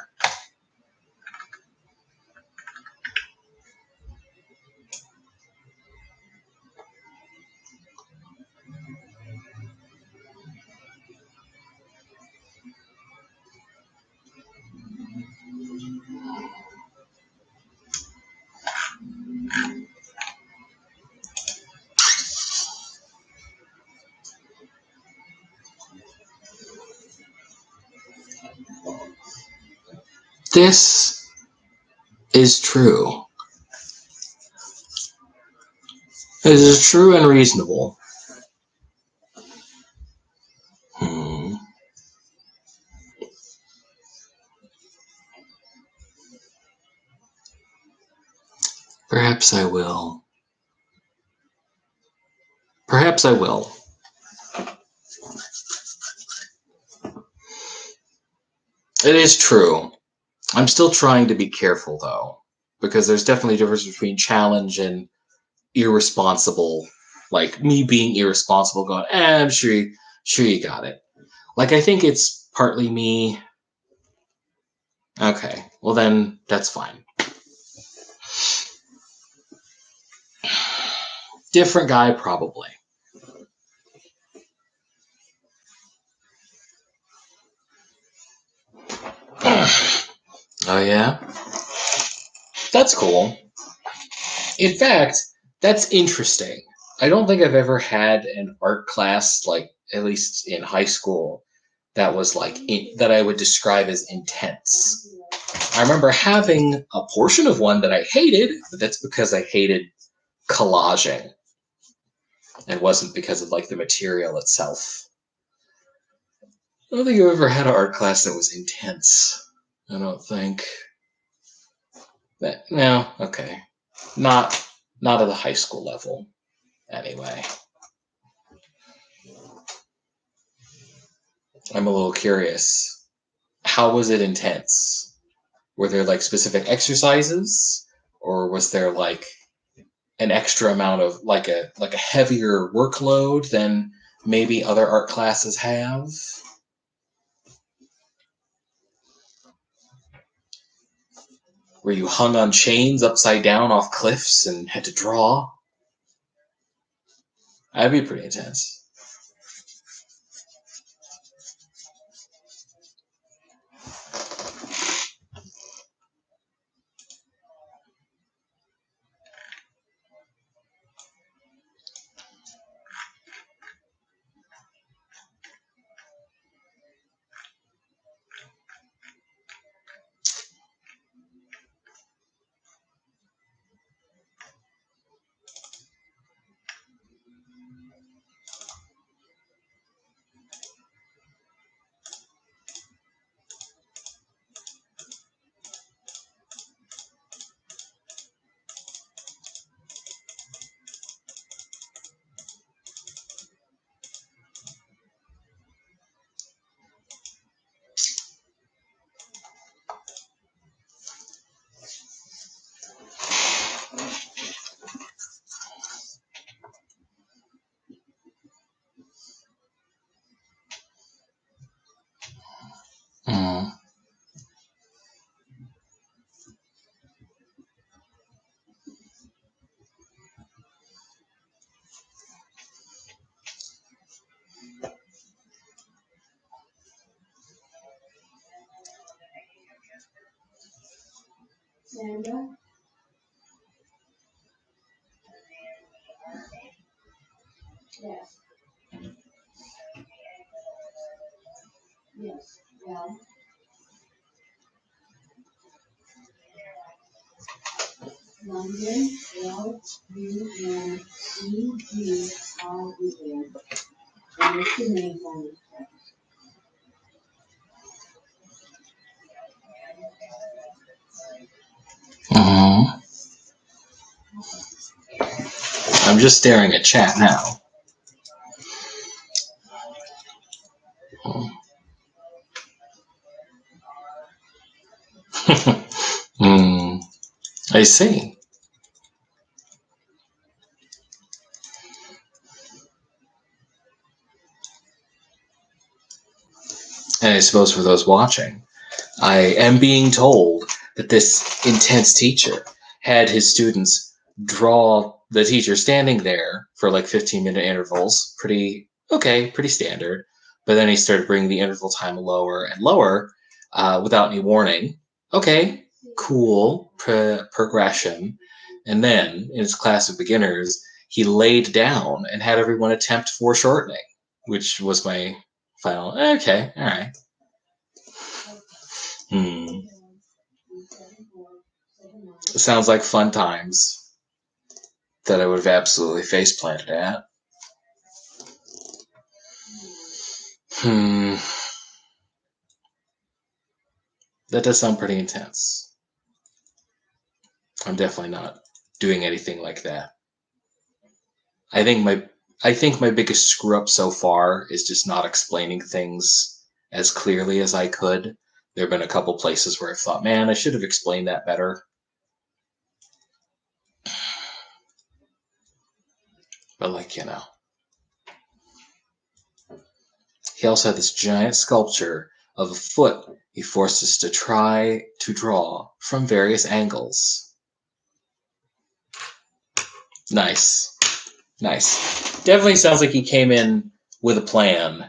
This is true. This is true and reasonable. Hmm. Perhaps I will. Perhaps I will. It is true. I'm still trying to be careful though, because there's definitely a difference between challenge and irresponsible. Like me being irresponsible, going, I'm sure you got it. Like I think it's partly me. Okay, well then that's fine. Different guy, probably. Oh yeah, that's cool. In fact, that's interesting. I don't think I've ever had an art class, like at least in high school, that was like that I would describe as intense. I remember having a portion of one that I hated, but that's because I hated collaging. It wasn't because of like the material itself. I don't think I've ever had an art class that was intense. I don't think that. No, okay, not not at the high school level. Anyway, I'm a little curious. How was it intense? Were there like specific exercises, or was there like an extra amount of like a heavier workload than maybe other art classes have? Were you hung on chains upside down off cliffs and had to draw? That'd be pretty intense. Mm. Sandra? Yes. Yes. Well, London, Lundegren. And there's two names on this text. Mhm. I'm just staring at chat now. Hmm. I see. And I suppose for those watching, I am being told that this intense teacher had his students draw the teacher standing there for like 15-minute intervals. Pretty, okay, pretty standard. But then he started bringing the interval time lower and lower without any warning. Okay, cool progression. And then in his class of beginners, he laid down and had everyone attempt foreshortening, which was my final. Okay, all right. Hmm. Sounds like fun times. that I would have absolutely face planted at. That does sound pretty intense. I'm definitely not doing anything like that. I think my biggest screw up so far is just not explaining things as clearly as I could. There have been a couple places where I thought, man, I should have explained that better. But like, you know. He also had this giant sculpture of a foot he forced us to try to draw from various angles. Nice. Nice. Definitely sounds like he came in with a plan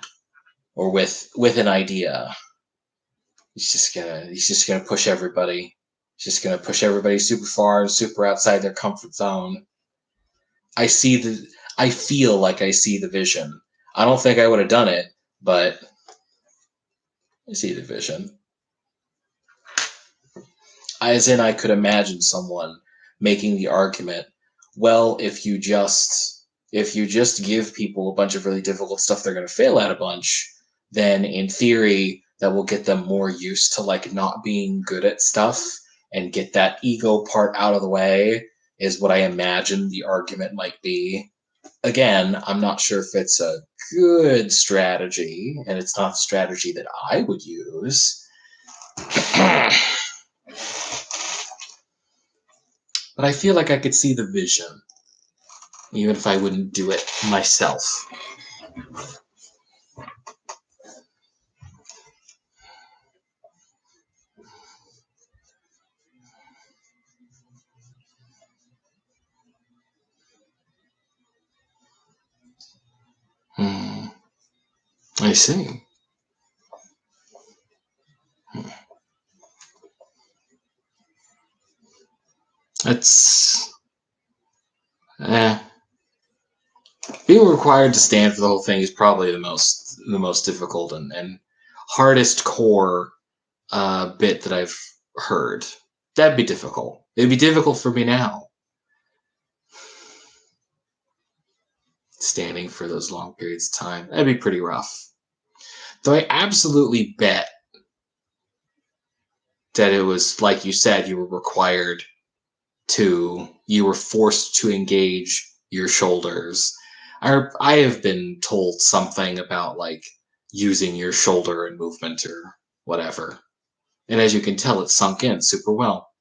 or with an idea. He's just gonna push everybody. He's just gonna push everybody super far, super outside their comfort zone. I feel like I see the vision. I don't think I would have done it, but I see the vision. As in, I could imagine someone making the argument, well, if you just give people a bunch of really difficult stuff they're going to fail at a bunch, then in theory that will get them more used to like not being good at stuff and get that ego part out of the way, is what I imagine the argument might be. Again, I'm not sure if it's a good strategy, and it's not a strategy that I would use. But I feel like I could see the vision, even if I wouldn't do it myself. I see. That's being required to stand for the whole thing is probably the most difficult and hardest core bit that I've heard. That'd be difficult. It'd be difficult for me now, standing for those long periods of time. That'd be pretty rough. Though I absolutely bet that it was, like you said, you were forced to engage your shoulders. I have been told something about like using your shoulder and movement or whatever. And as you can tell, it sunk in super well.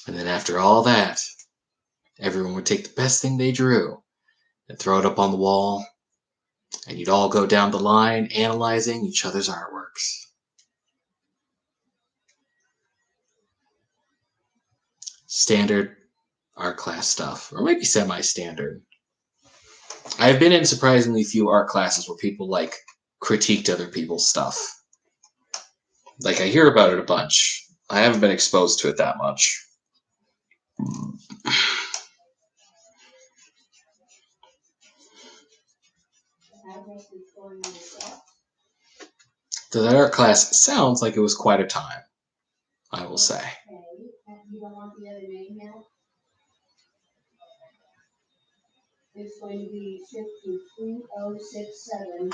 And then after all that, everyone would take the best thing they drew and throw it up on the wall, and you'd all go down the line analyzing each other's artworks. Standard art class stuff, or maybe semi-standard. I've been in surprisingly few art classes where people like critiqued other people's stuff. Like I hear about it a bunch. I haven't been exposed to it that much. So that art class sounds like it was quite a time, I will say. You don't want the other name yet? It's going to be shipped to 3067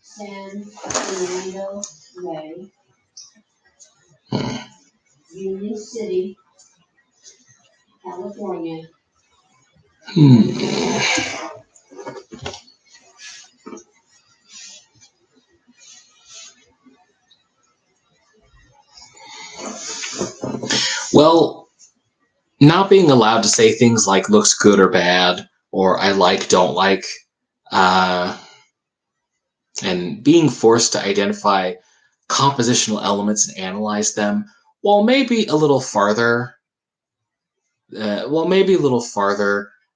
San Fernando Way, Union City, California. Well, not being allowed to say things like looks good or bad, or I like, don't like, and being forced to identify compositional elements and analyze them, while maybe a little farther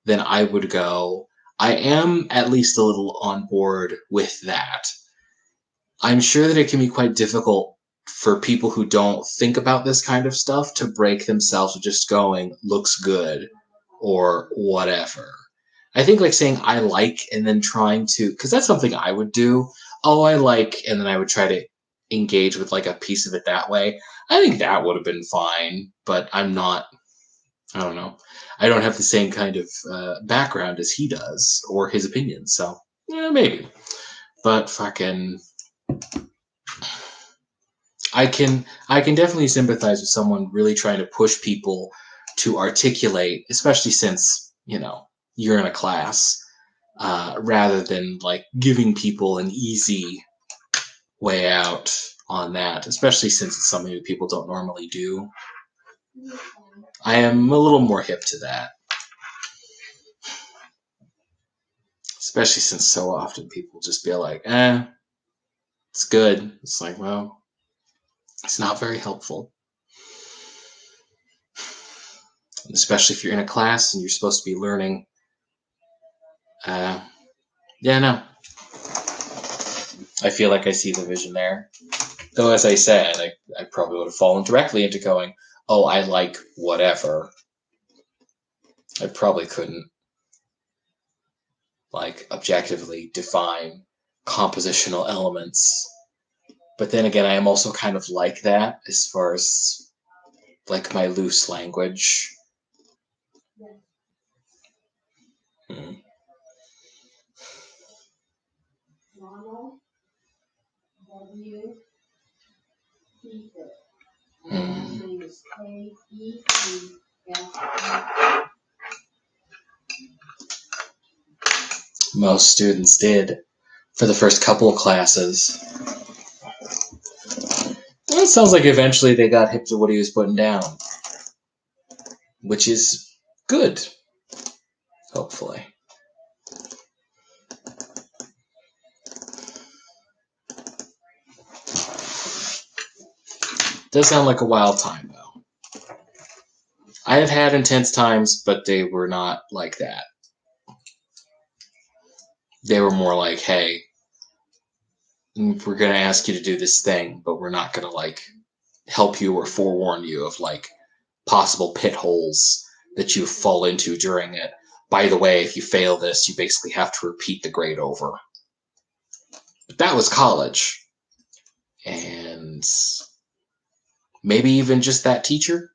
than I would go, I am at least a little on board with that. I'm sure that it can be quite difficult for people who don't think about this kind of stuff to break themselves with just going, looks good, or whatever. I think like saying I like and then trying to, because that's something I would do. oh, I like, and then I would try to engage with like a piece of it that way. I think that would have been fine, but I'm not, I don't know. I don't have the same kind of background as he does or his opinions, so yeah, maybe. But fucking, I can definitely sympathize with someone really trying to push people to articulate, especially since you're in a class, rather than like giving people an easy way out on that, especially since it's something that people don't normally do. I am a little more hip to that, especially since so often people just be like, it's good. It's like, well, it's not very helpful. Especially if you're in a class and you're supposed to be learning. Yeah, no. I feel like I see the vision there. Though, as I said, I probably would have fallen directly into going, oh, I like whatever. I probably couldn't, like, objectively define compositional elements. But then again, I am also kind of like that as far as, like, my loose language. Hmm. Hmm. Most students did for the first couple of classes. Well, it sounds like eventually they got hip to what he was putting down, which is good, hopefully. Does sound like a wild time, though. I have had intense times, but they were not like that. They were more like, hey, we're going to ask you to do this thing, but we're not going to, like, help you or forewarn you of, like, possible pit holes that you fall into during it. By the way, if you fail this, you basically have to repeat the grade over. But that was college. And maybe even just that teacher.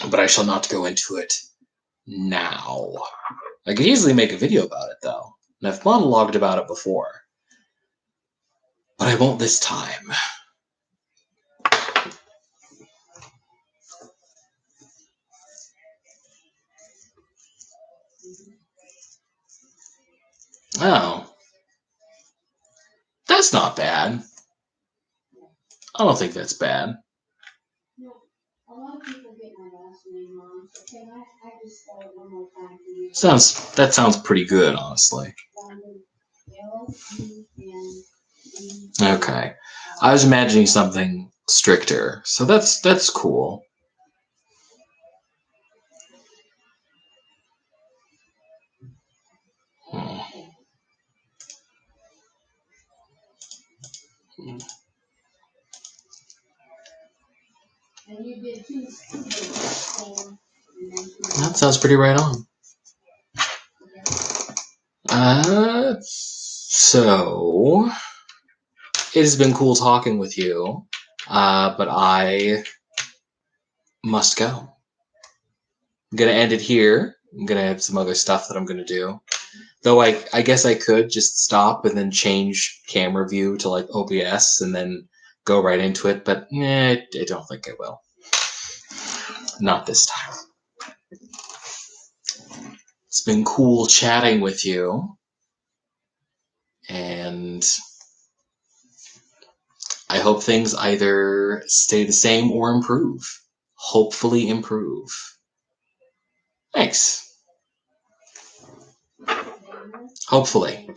But I shall not go into it now. I could easily make a video about it, though. And I've monologued about it before. But I won't this time. Oh. That's not bad. I don't think that's bad. A lot of people get my last name wrong, so can I just spell it one more time for you? That sounds pretty good, honestly. Okay. I was imagining something stricter, so that's cool. That sounds pretty right on. So it has been cool talking with you, but I must go. I'm gonna end it here. I'm gonna have some other stuff that I'm gonna do. Though I guess I could just stop and then change camera view to like OBS and then go right into it, but I don't think I will. Not this time. It's been cool chatting with you, and I hope things either stay the same or improve. Hopefully improve. Thanks. Hopefully.